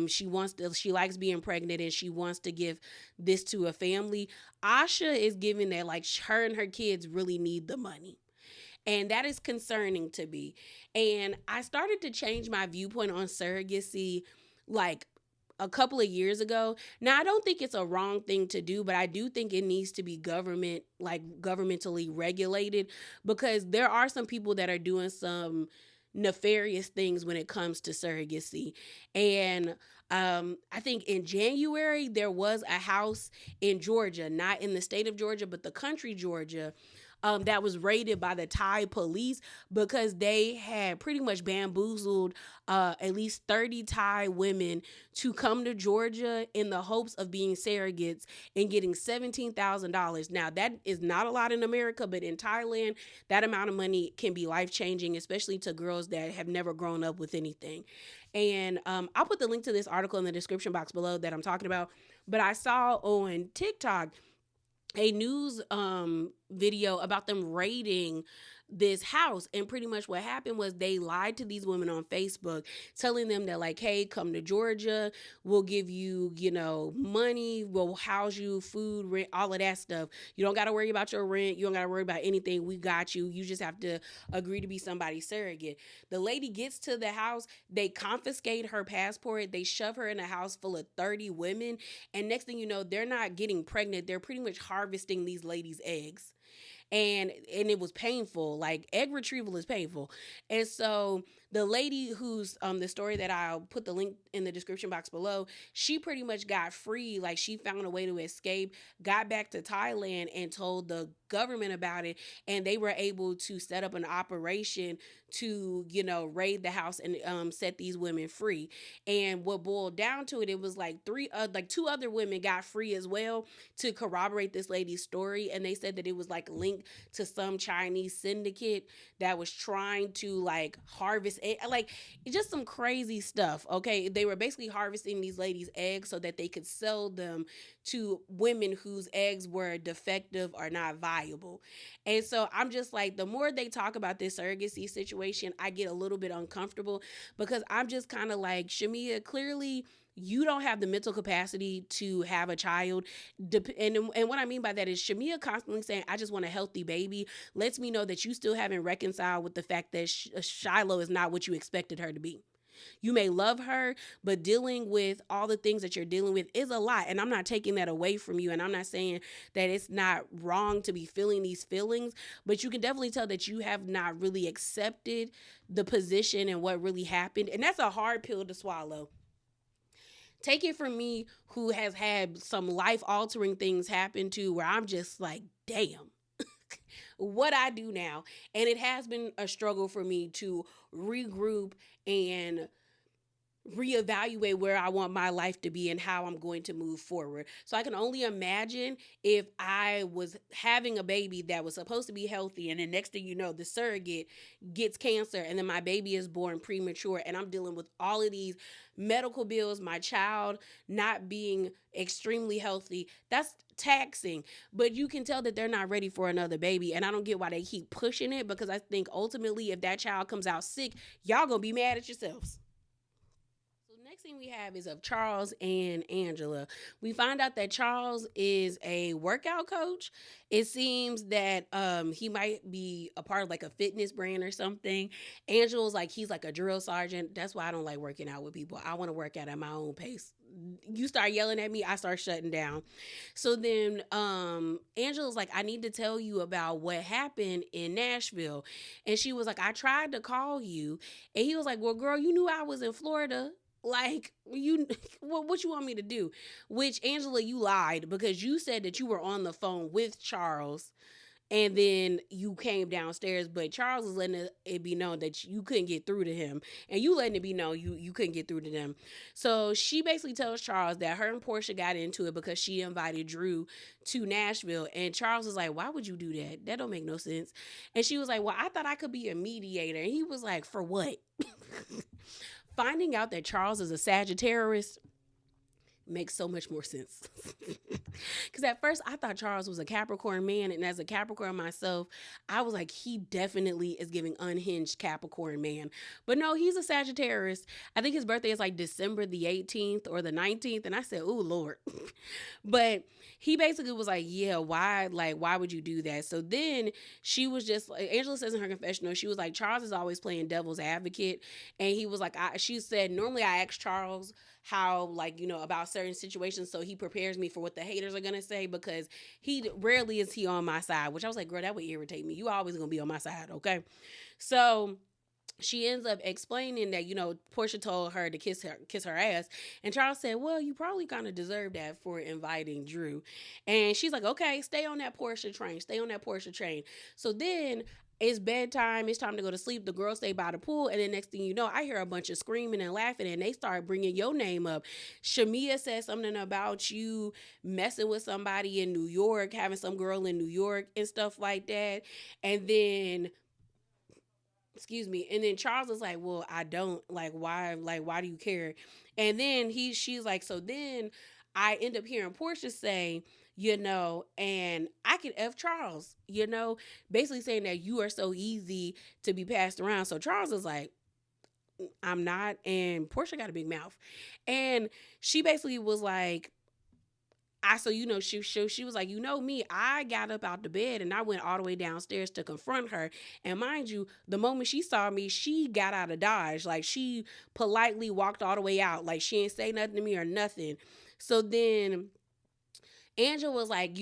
She likes being pregnant and she wants to give this to a family. Asha is giving that like her and her kids really need the money. And that is concerning to me. And I started to change my viewpoint on surrogacy like a couple of years ago. Now, I don't think it's a wrong thing to do, but I do think it needs to be governmentally regulated, because there are some people that are doing some nefarious things when it comes to surrogacy. And I think in January, there was a house in Georgia, not in the state of Georgia, but the country Georgia, that was raided by the Thai police because they had pretty much bamboozled at least 30 Thai women to come to Georgia in the hopes of being surrogates and getting $17,000. Now, that is not a lot in America, but in Thailand, that amount of money can be life-changing, especially to girls that have never grown up with anything. And I'll put the link to this article in the description box below that I'm talking about. But I saw on TikTok a news video about them raiding this house, and pretty much what happened was they lied to these women on Facebook, telling them that like, hey, come to Georgia, we'll give you, money, we'll house you, food, rent, all of that stuff. You don't got to worry about your rent, you don't got to worry about anything, we got you. You just have to agree to be somebody's surrogate. The lady gets to the house, they confiscate her passport, they shove her in a house full of 30 women, and next thing you know, they're not getting pregnant, they're pretty much harvesting these ladies' eggs. And it was painful. Like, egg retrieval is painful. And so the lady who's the story that I'll put the link in the description box below, she pretty much got free. Like, she found a way to escape, got back to Thailand, and told the government about it, and they were able to set up an operation to raid the house and set these women free. And what boiled down to it, it was like two other women got free as well to corroborate this lady's story, and they said that it was like linked to some Chinese syndicate that was trying to like harvest like just some crazy stuff. Okay, they were basically harvesting these ladies' eggs so that they could sell them to women whose eggs were defective or not viable. And so I'm just like, the more they talk about this surrogacy situation, I get a little bit uncomfortable, because I'm just kind of like, Shamia, clearly you don't have the mental capacity to have a child. And what I mean by that is Shamia constantly saying, I just want a healthy baby, lets me know that you still haven't reconciled with the fact that Shiloh is not what you expected her to be. You may love her, but dealing with all the things that you're dealing with is a lot. And I'm not taking that away from you. And I'm not saying that it's not wrong to be feeling these feelings, but you can definitely tell that you have not really accepted the position and what really happened. And that's a hard pill to swallow. Take it from me, who has had some life-altering things happen to, where I'm just like, damn, what I do now. And it has been a struggle for me to regroup and reevaluate where I want my life to be and how I'm going to move forward. So I can only imagine if I was having a baby that was supposed to be healthy, and then next thing you know, the surrogate gets cancer, and then my baby is born premature, and I'm dealing with all of these medical bills, my child not being extremely healthy. That's taxing. But you can tell that they're not ready for another baby, and I don't get why they keep pushing it, because I think ultimately if that child comes out sick, y'all gonna be mad at yourselves. Next thing we have is of Charles and Angela. We find out that Charles is a workout coach. It seems that he might be a part of like a fitness brand or something. Angela's like, he's like a drill sergeant. That's why I don't like working out with people. I want to work out at my own pace. You start yelling at me, I start shutting down. So then Angela's like, I need to tell you about what happened in Nashville. And she was like, I tried to call you. And he was like, well, girl, you knew I was in Florida. Like, you, what you want me to do? Which, Angela, you lied because you said that you were on the phone with Charles and then you came downstairs, but Charles was letting it be known that you couldn't get through to him, and you letting it be known you couldn't get through to them. So she basically tells Charles that her and Portia got into it because she invited Drew to Nashville, and Charles was like, "Why would you do that? That don't make no sense." And she was like, "Well, I thought I could be a mediator," and he was like, "For what?" Finding out that Charles is a Sagittarius makes so much more sense. Because at first I thought Charles was a Capricorn man, and as a Capricorn myself, I was like, he definitely is giving unhinged Capricorn man. But no, he's a Sagittarius. I think his birthday is like December the 18th or the 19th, and I said, "Oh Lord." But he basically was like, "Yeah, why would you do that?" So then she was just like, Angela says in her confessional, she was like, Charles is always playing devil's advocate, and he was like, she said, normally I ask Charles how, like, about certain situations, so he prepares me for what the haters are gonna say, because he rarely is he on my side, which I was like, girl, that would irritate me. You always gonna be on my side, okay? So she ends up explaining that, Portia told her to kiss her ass, and Charles said, "Well, you probably kind of deserve that for inviting Drew." And she's like, "Okay, stay on that Portia train, stay on that Portia train." So then it's bedtime, it's time to go to sleep. The girls stay by the pool, and then next thing you know, I hear a bunch of screaming and laughing, and they start bringing your name up. Shamia said something about you messing with somebody in New York, having some girl in New York and stuff like that. And then, excuse me, and then Charles is like, "Well, I don't, why do you care?" And then she's like, so then I end up hearing Portia say, and I can F Charles, basically saying that you are so easy to be passed around. So Charles is like, "I'm not." And Portia got a big mouth, and she basically was like, she was like, me, I got up out the bed and I went all the way downstairs to confront her. And mind you, the moment she saw me, she got out of Dodge. Like, she politely walked all the way out. Like, she didn't say nothing to me or nothing. So then Angela was like,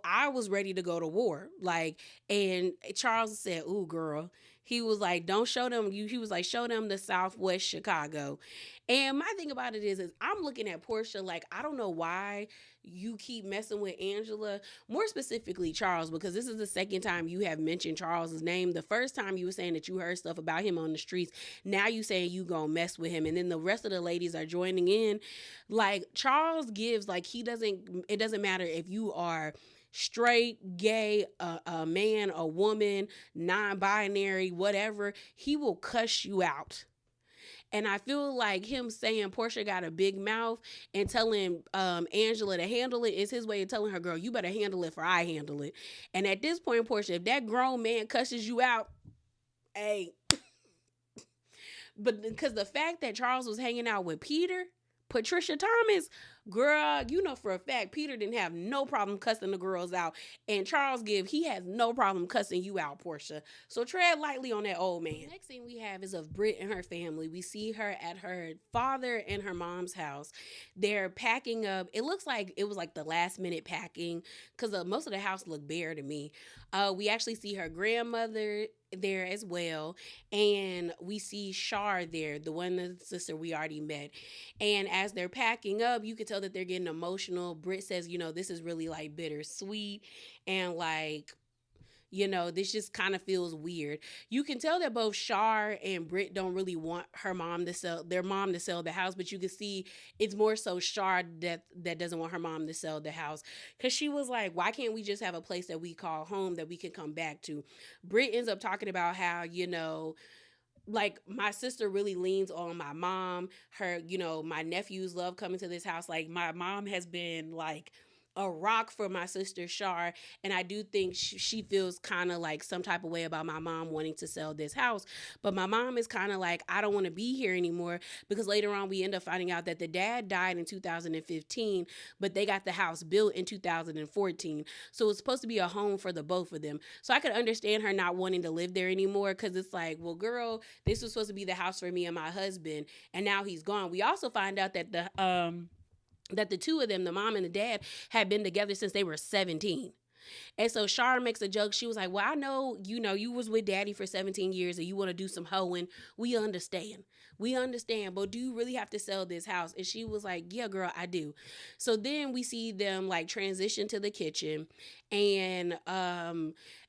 I was ready to go to war. Like, and Charles said, "Ooh, girl." He was like, "Don't show them you." He was like, "Show them the Southwest Chicago." And my thing about it is I'm looking at Portia like, I don't know why you keep messing with Angela, more specifically Charles, because this is the second time you have mentioned Charles's name. The first time you were saying that you heard stuff about him on the streets. Now you saying you gonna mess with him, and then the rest of the ladies are joining in. Like, Charles gives, like, it doesn't matter if you are straight, gay, a man, a woman, non-binary, whatever, he will cuss you out. And I feel like him saying Portia got a big mouth and telling Angela to handle it is his way of telling her, "Girl, you better handle it for I handle it." And at this point, Portia, if that grown man cusses you out, hey. But because the fact that Charles was hanging out with Patricia Thomas, girl, for a fact Peter didn't have no problem cussing the girls out, and Charles he has no problem cussing you out, Portia. So tread lightly on that old man. Next thing we have is of Britt and her family. We see her at her father and her mom's house. They're packing up. It looks like it was like the last minute packing, because most of the house looked bare to me. We actually see her grandmother there as well, and we see Shar there, the sister we already met. And as they're packing up, you can tell that they're getting emotional. Britt says, "This is really like bittersweet, and like, this just kind of feels weird." You can tell that both Shar and Britt don't really want their mom to sell the house, but you can see it's more so Shar that doesn't want her mom to sell the house, because she was like, "Why can't we just have a place that we call home that we can come back to?" Britt ends up talking about how, like, my sister really leans on my mom. Her, my nephews love coming to this house. Like, my mom has been like a rock for my sister Shar, and I do think she feels kind of like some type of way about my mom wanting to sell this house. But my mom is kind of like, "I don't want to be here anymore," because later on we end up finding out that the dad died in 2015, but they got the house built in 2014, so it's supposed to be a home for the both of them. So I could understand her not wanting to live there anymore, because it's like, well, girl, this was supposed to be the house for me and my husband, and now he's gone. We also find out that the two of them, the mom and the dad, had been together since they were 17. And so Shar makes a joke. She was like, well, I know, you was with daddy for 17 years and you want to do some hoeing. We understand. We understand. But do you really have to sell this house? And she was like, yeah, girl, I do. So then we see them like transition to the kitchen. And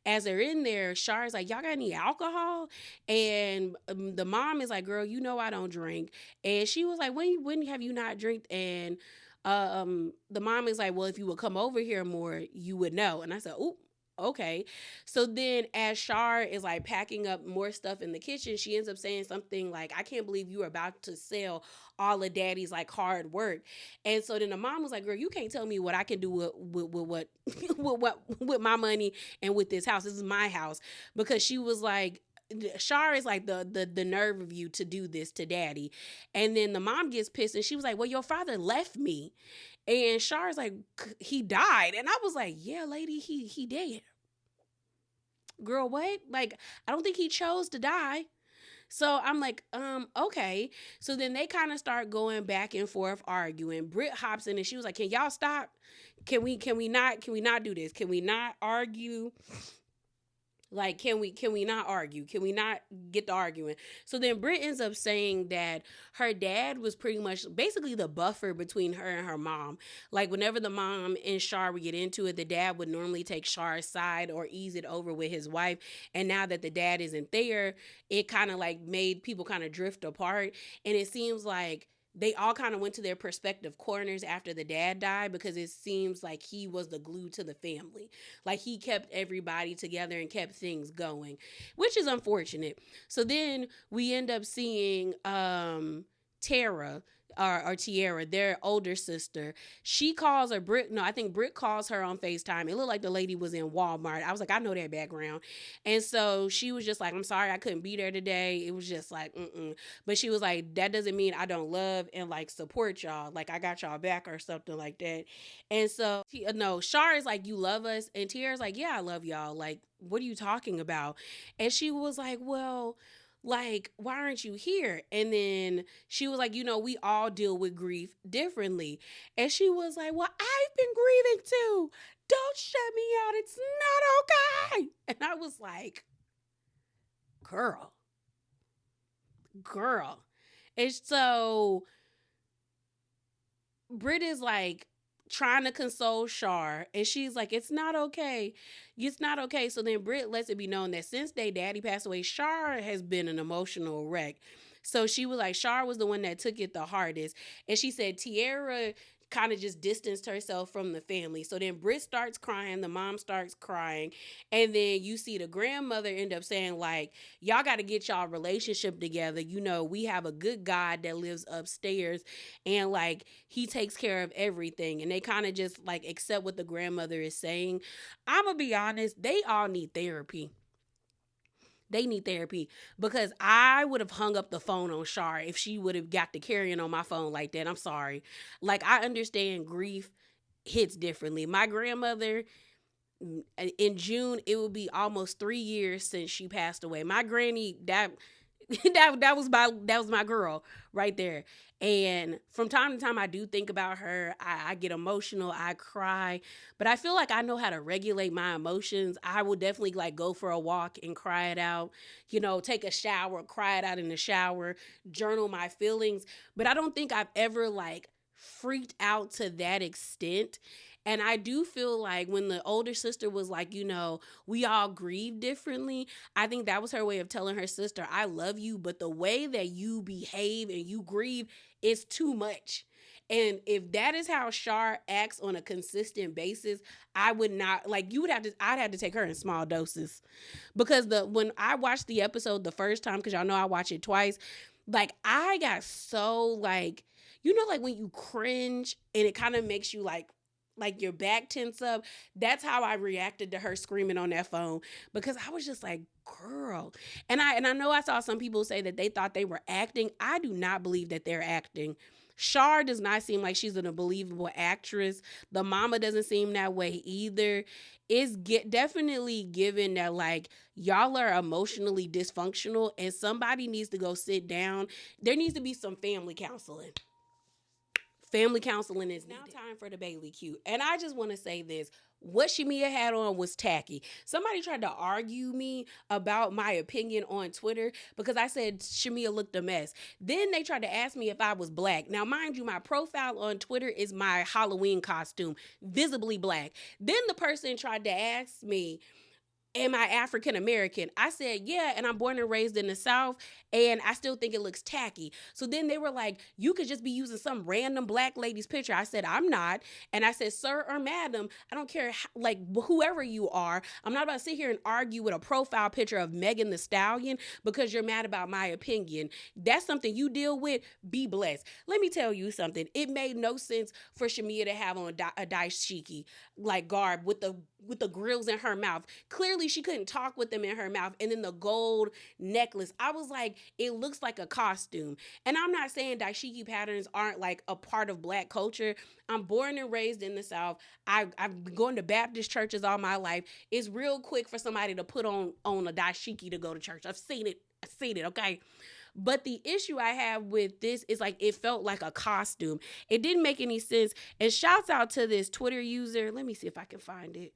as they're in there, Shar's like, y'all got any alcohol? And the mom is like, girl, I don't drink. And she was like, when have you not drank? And the mom is like, well, if you would come over here more, you would know. And I said, ooh, okay. So then as Shar is like packing up more stuff in the kitchen, she ends up saying something like, I can't believe you are about to sell all of daddy's like hard work. And so then the mom was like, girl, you can't tell me what I can do with what with my money and with this house. This is my house. Because she was like, Shar is like the nerve of you to do this to daddy. And then the mom gets pissed and she was like, well, your father left me. And Shar's like, he died. And I was like, yeah, lady, he dead. Girl, what? Like, I don't think he chose to die. So I'm like, okay. So then they kind of start going back and forth arguing. Britt hops in and she was like, can y'all stop? Can we not do this? Can we not argue? Like, can we not argue? Can we not get to arguing? So then Britt ends up saying that her dad was pretty much basically the buffer between her and her mom. Like, whenever the mom and Shar would get into it, the dad would normally take Shar's side or ease it over with his wife. And now that the dad isn't there, it kind of like made people kind of drift apart. And it seems like they all kind of went to their perspective corners after the dad died, because it seems like he was the glue to the family. Like, he kept everybody together and kept things going, which is unfortunate. So then we end up seeing Tara or Tiara, their older sister. She calls her Britt. No, I think Britt calls her on FaceTime. It looked like the lady was in Walmart. I was like, I know that background. And so she was just like, I'm sorry I couldn't be there today. It was just like, But she was like, that doesn't mean I don't love and like support y'all. Like, I got y'all back or something like that. And so, no, Shar is like, you love us. And Tiara's like, yeah, I love y'all. Like, what are you talking about? And she was like, well, like, why aren't you here? And then she was like, we all deal with grief differently. And she was like, well, I've been grieving too. Don't shut me out. It's not okay. And I was like, girl. And so Britt is like trying to console Shar, and she's like, it's not okay. It's not okay. So then Britt lets it be known that since their daddy passed away, Shar has been an emotional wreck. So she was like, Shar was the one that took it the hardest. And she said Tiara kind of just distanced herself from the family. So then Britt starts crying, the mom starts crying, and then you see the grandmother end up saying, like, y'all got to get y'all relationship together. We have a good God that lives upstairs, and like, he takes care of everything. And they kind of just like accept what the grandmother is saying. I'm gonna be honest, they all need therapy. They need therapy, because I would have hung up the phone on Shar if she would have got to carrying on my phone like that. I'm sorry. Like, I understand grief hits differently. My grandmother, in June, it will be almost 3 years since she passed away. My granny, that was my girl right there. And from time to time, I do think about her. I get emotional. I cry. But I feel like I know how to regulate my emotions. I will definitely like go for a walk and cry it out. Take a shower, cry it out in the shower, journal my feelings. But I don't think I've ever like freaked out to that extent. And I do feel like when the older sister was like, we all grieve differently, I think that was her way of telling her sister, I love you, but the way that you behave and you grieve is too much. And if that is how Shar acts on a consistent basis, I would not, like, I'd have to take her in small doses. Because when I watched the episode the first time, because y'all know I watch it twice, like, I got so like, like when you cringe and it kind of makes you like your back tense up. That's how I reacted to her screaming on that phone, because I was just like, girl. And I know I saw some people say that they thought they were acting. I do not believe that they're acting. Shar does not seem like she's an unbelievable actress. The mama doesn't seem that way either. It's definitely given that like y'all are emotionally dysfunctional and somebody needs to go sit down. There needs to be some family counseling. Family counseling is now time for the Bailey Q. And I just want to say this. what Shamia had on was tacky. Somebody tried to argue me about my opinion on Twitter because I said Shamia looked a mess. Then they tried to ask me if I was black. Now, mind you, my profile on Twitter is my Halloween costume, visibly black. Then the person tried to ask me, am I African American? I said, yeah, and I'm born and raised in the South, and I still think it looks tacky. So then they were like, you could just be using some random black lady's picture. I said, I'm not. And I said, sir or madam, I don't care, like, whoever you are, I'm not about to sit here and argue with a profile picture of Megan Thee Stallion because you're mad about my opinion. That's something you deal with. Be blessed. Let me tell you something. It made no sense for Shamia to have on a dashiki, like, garb with the grills in her mouth. Clearly, she couldn't talk with them in her mouth. And then the gold necklace. I was like, it looks like a costume. And I'm not saying dashiki patterns aren't like a part of black culture. I'm born and raised in the South. I've been going to Baptist churches all my life. It's real quick for somebody to put on a dashiki to go to church. I've seen it, okay? But the issue I have with this is like it felt like a costume. It didn't make any sense. And shouts out to this Twitter user. Let me see if I can find it.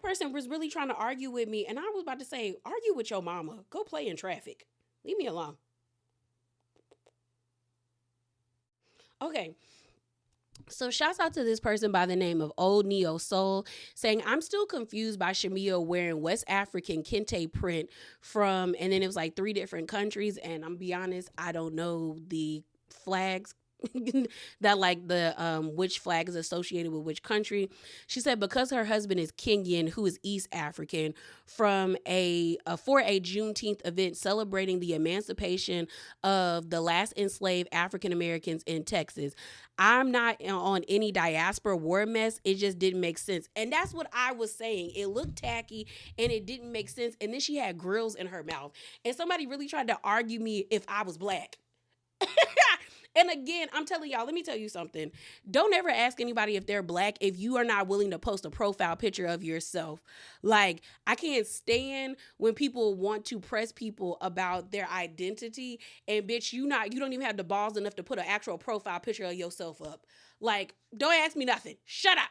Person was really trying to argue with me, and I was about to say, argue with your mama. Go play in traffic. Leave me alone. Okay. So shouts out to this person by the name of Old Neo Soul saying, I'm still confused by Shamia wearing West African kente print from, and then it was like 3 different countries. And I'm be honest, I don't know the flags that like the which flag is associated with which country. She said because her husband is Kenyan, who is East African, from for a Juneteenth event celebrating the emancipation of the last enslaved African Americans in Texas. I'm not on any diaspora war mess. It just didn't make sense. And that's what I was saying. It looked tacky and it didn't make sense. And then she had grills in her mouth. And somebody really tried to argue me if I was black. And again, I'm telling y'all, let me tell you something. Don't ever ask anybody if they're black if you are not willing to post a profile picture of yourself. Like, I can't stand when people want to press people about their identity and bitch, you don't even have the balls enough to put an actual profile picture of yourself up. Like, don't ask me nothing. Shut up.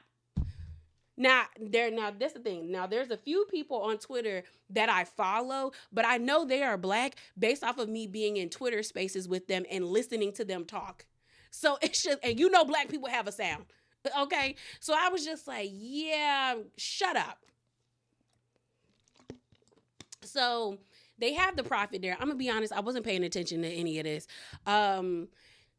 Now, that's the thing. Now, there's a few people on Twitter that I follow, but I know they are black based off of me being in Twitter spaces with them and listening to them talk. So it's just, and black people have a sound. Okay? So I was just like, yeah, shut up. So they have the prophet there. I'm going to be honest, I wasn't paying attention to any of this.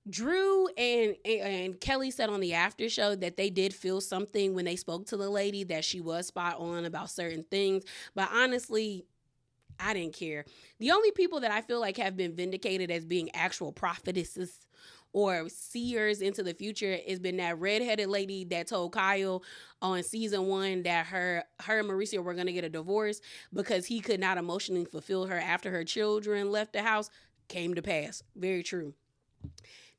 Drew and Kelly said on the after show that they did feel something when they spoke to the lady, that she was spot on about certain things. But honestly, I didn't care. The only people that I feel like have been vindicated as being actual prophetesses or seers into the future has been that redheaded lady that told Kyle on season 1 that her and Mauricio were going to get a divorce because he could not emotionally fulfill her after her children left the house. Came to pass. Very true.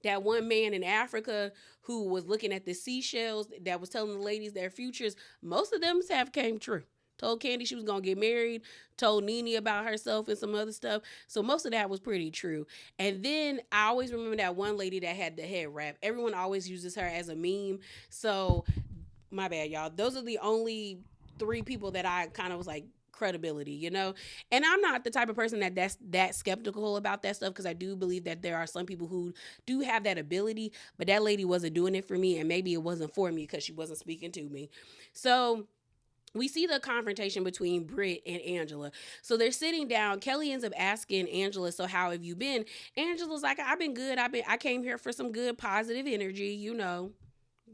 That one man in Africa who was looking at the seashells that was telling the ladies their futures, most of them have came true. Told Candy she was going to get married, told Nene about herself and some other stuff. So most of that was pretty true. And then I always remember that one lady that had the head wrap. Everyone always uses her as a meme. So my bad, y'all. Those are the only 3 people that I kind of was like, credibility, and I'm not the type of person that's that skeptical about that stuff, because I do believe that there are some people who do have that ability, but that lady wasn't doing it for me, and maybe it wasn't for me because she wasn't speaking to me. So we see the confrontation between Britt and Angela. So they're sitting down. Kelly ends up asking Angela, so how have you been? Angela's like, I've been good. I came here for some good positive energy,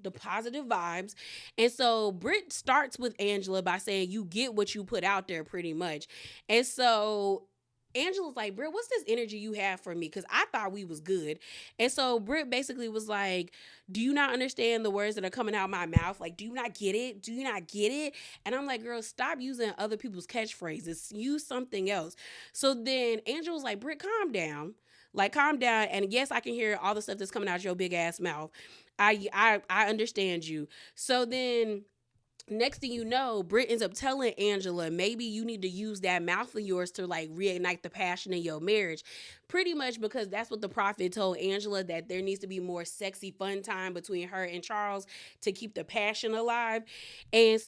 the positive vibes. And so Britt starts with Angela by saying, you get what you put out there pretty much. And so Angela's like, Britt, what's this energy you have for me? Because I thought we was good. And so Britt basically was like, do you not understand the words that are coming out of my mouth? Like, do you not get it? Do you not get it? And I'm like, girl, stop using other people's catchphrases. Use something else. So then Angela's like, Britt, calm down. Like, calm down. And yes, I can hear all the stuff that's coming out your big ass mouth. I understand you. So then Next thing you know, Britt ends up telling Angela, maybe you need to use that mouth of yours to like reignite the passion in your marriage. Pretty much because that's what the prophet told Angela, that there needs to be more sexy fun time between her and Charles to keep the passion alive. And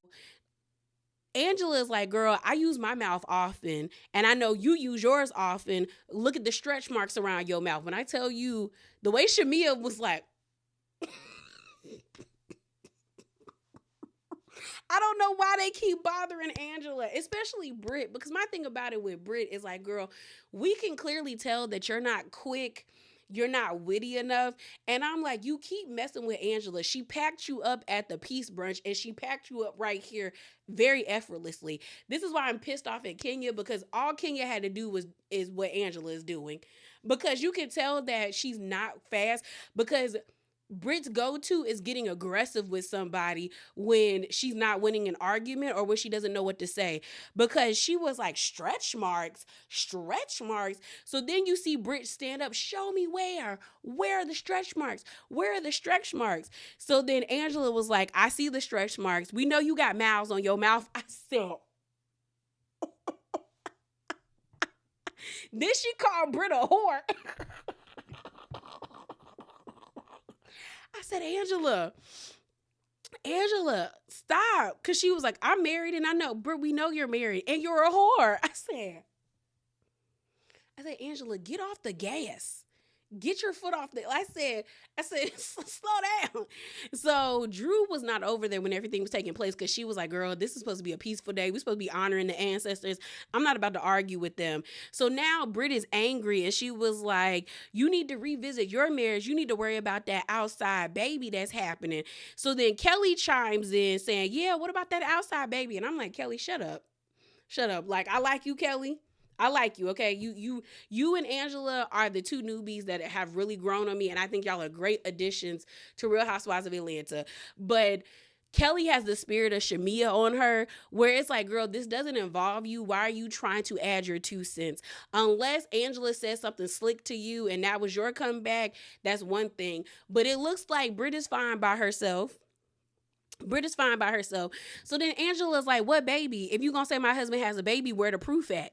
Angela is like, girl, I use my mouth often, and I know you use yours often. Look at the stretch marks around your mouth. When I tell you, the way Shamia was like, I don't know why they keep bothering Angela, especially Britt, because my thing about it with Britt is like, girl, we can clearly tell that you're not quick, you're not witty enough. And I'm like, you keep messing with Angela. She packed you up at the peace brunch, and she packed you up right here very effortlessly. This is why I'm pissed off at Kenya, because all Kenya had to do is what Angela is doing. Because you can tell that she's not fast, because Britt's go-to is getting aggressive with somebody when she's not winning an argument or when she doesn't know what to say. Because she was like, stretch marks, stretch marks. So then you see Britt stand up, show me where are the stretch marks? Where are the stretch marks? So then Angela was like, I see the stretch marks. We know you got mouths on your mouth. I said, then she called Britt a whore. I said, Angela, stop. Because she was like, I'm married, and I know, Britt, we know you're married, and you're a whore. I said, Angela, get off the gas. Get your foot off the, I said, slow down. So Drew was not over there when everything was taking place, because she was like, girl, this is supposed to be a peaceful day. We're supposed to be honoring the ancestors. I'm not about to argue with them. So now Britt is angry, and she was like, you need to revisit your marriage. You need to worry about that outside baby that's happening. So then Kelly chimes in saying, yeah, what about that outside baby? And I'm like, Kelly, shut up. Like, I like you, Kelly. I like you, okay? You and Angela are the two newbies that have really grown on me, and I think y'all are great additions to Real Housewives of Atlanta. But Kelly has the spirit of Shamia on her, where it's like, girl, this doesn't involve you. Why are you trying to add your 2 cents? Unless Angela says something slick to you and that was your comeback, that's one thing. But it looks like Britt is fine by herself. So then Angela's like, what baby? If you gonna say my husband has a baby, where the proof at?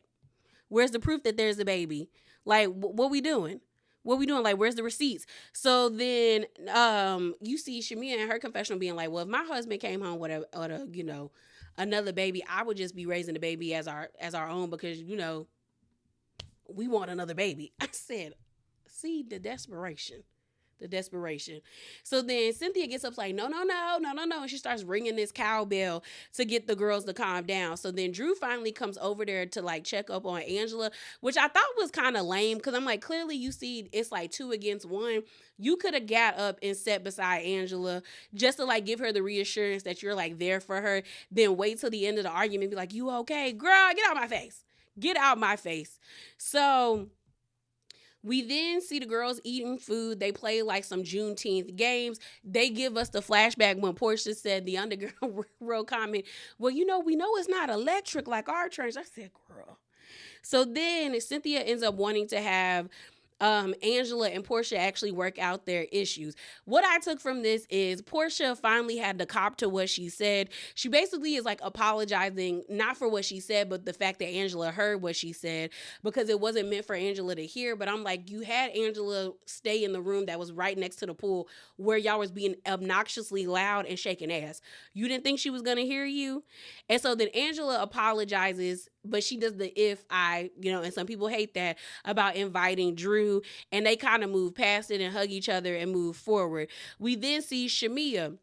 Where's the proof that there's a baby? Like, what we doing? Like, where's the receipts? So then you see Shamia in her confessional being like, well, if my husband came home with a another baby, I would just be raising the baby as our own, because, we want another baby. I said, see the desperation. So then Cynthia gets up like, no. And she starts ringing this cowbell to get the girls to calm down. So then Drew finally comes over there to like check up on Angela, which I thought was kind of lame, because I'm like, clearly you see it's like 2 against 1. You could have got up and sat beside Angela just to like give her the reassurance that you're like there for her. Then wait till the end of the argument and be like, you okay? Girl, get out my face. So we then see the girls eating food. They play like some Juneteenth games. They give us the flashback when Portia said the Underground Railroad comment, well, we know it's not electric like our trains. I said, girl. So then Cynthia ends up wanting to have Angela and Portia actually work out their issues. What I took from this is Portia finally had to cop to what she said. She basically is like apologizing, not for what she said, but the fact that Angela heard what she said, because it wasn't meant for Angela to hear. But I'm like, you had Angela stay in the room that was right next to the pool where y'all was being obnoxiously loud and shaking ass. You didn't think she was going to hear you? And so then Angela apologizes, but she does the and some people hate that, about inviting Drew, and they kind of move past it and hug each other and move forward. We then see Shamia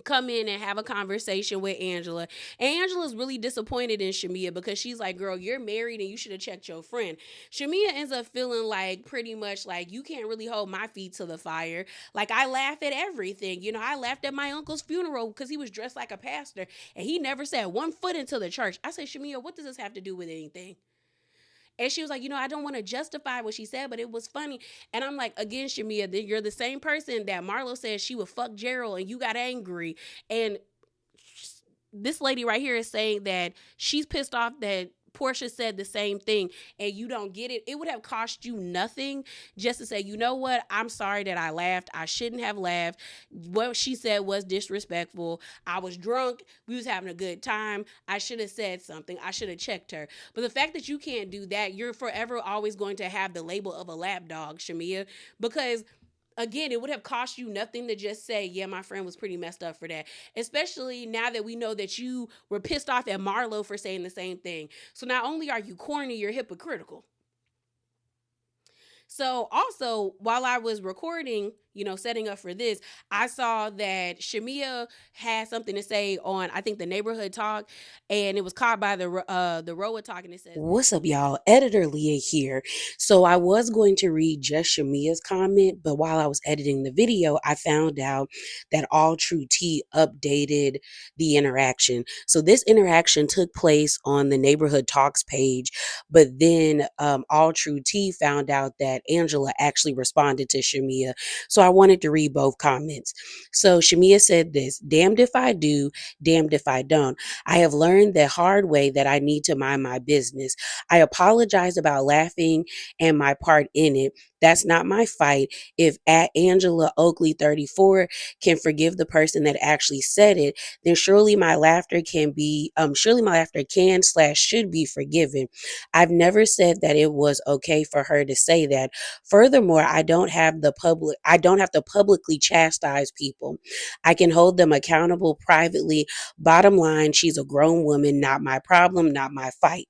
come in and have a conversation with Angela. And Angela's really disappointed in Shamia, because she's like, girl, you're married and you should have checked your friend. Shamia ends up feeling like pretty much like, you can't really hold my feet to the fire. Like, I laugh at everything. I laughed at my uncle's funeral because he was dressed like a pastor and he never set 1 foot into the church. I said, Shamia, what does this have to do with anything? And she was like, I don't want to justify what she said, but it was funny. And I'm like, again, Shamia, you're the same person that Marlo said she would fuck Gerald and you got angry. And this lady right here is saying that she's pissed off that Portia said the same thing and you don't get it, it would have cost you nothing just to say, you know what, I'm sorry that I laughed. I shouldn't have laughed. What she said was disrespectful. I was drunk. We was having a good time. I should have said something. I should have checked her. But the fact that you can't do that, you're forever always going to have the label of a lapdog, Shamia, because again, it would have cost you nothing to just say, yeah, my friend was pretty messed up for that. Especially now that we know that you were pissed off at Marlo for saying the same thing. So not only are you corny, you're hypocritical. So also, while I was recording, setting up for this, I saw that Shamia had something to say on, I think, the neighborhood talk, and it was caught by the RHOA talk, and it says, "What's up, y'all? Editor Leah here." So I was going to read just Shamia's comment, but while I was editing the video, I found out that All True Tea updated the interaction. So this interaction took place on the neighborhood talks page, but then All True Tea found out that Angela actually responded to Shamia. So I wanted to read both comments. So Shamia said this: "Damned if I do, damned if I don't. I have learned the hard way that I need to mind my business. I apologize about laughing and my part in it. That's not my fight. If at Angela Oakley 34 can forgive the person that actually said it, then surely my laughter can slash should be forgiven. I've never said that it was okay for her to say that. Furthermore, I don't have to publicly chastise people. I can hold them accountable privately. Bottom line, she's a grown woman, not my problem, not my fight."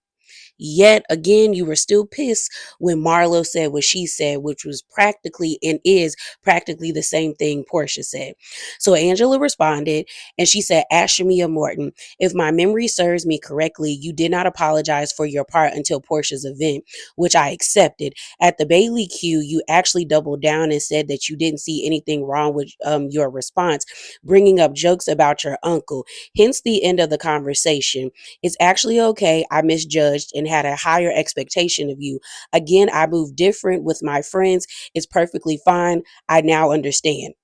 Yet again, you were still pissed when Marlo said what she said, which was practically and is practically the same thing Portia said. So Angela responded and she said, "Ask Shamia Morton, if my memory serves me correctly, you did not apologize for your part until Portia's event, which I accepted. At the Bailey Q, you actually doubled down and said that you didn't see anything wrong with your response, bringing up jokes about your uncle. Hence the end of the conversation. It's actually okay. I misjudged and had a higher expectation of you. Again, I move different with my friends. It's perfectly fine. I now understand."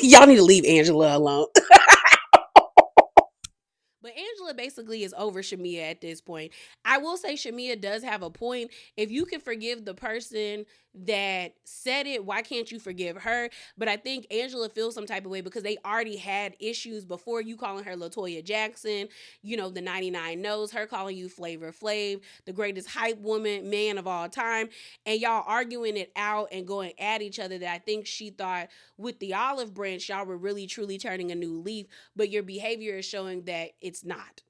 Y'all need to leave Angela alone. But Angela basically is over Shamia at this point. I will say Shamia does have a point. If you can forgive the person that said it, why can't you forgive her? But I think Angela feels some type of way because they already had issues before, you calling her LaToya Jackson, the 99 knows, her calling you Flavor Flav, the greatest hype woman, man of all time, and y'all arguing it out and going at each other, that I think she thought with the olive branch, y'all were really truly turning a new leaf, but your behavior is showing that it's not.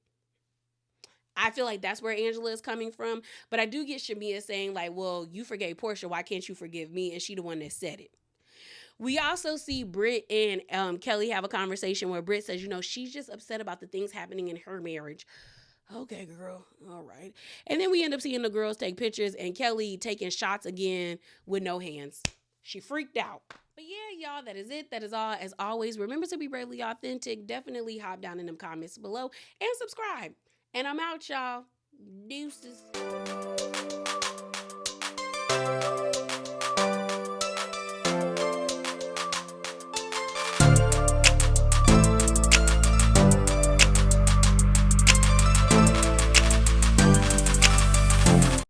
I feel like that's where Angela is coming from. But I do get Shamia saying, like, well, you forgave Portia. Why can't you forgive me? And she the one that said it. We also see Britt and Kelly have a conversation where Britt says, she's just upset about the things happening in her marriage. Okay, girl. All right. And then we end up seeing the girls take pictures and Kelly taking shots again with no hands. She freaked out. But yeah, y'all, that is it. That is all. As always, remember to be bravely authentic. Definitely hop down in them comments below and subscribe. And I'm out, y'all. Deuces.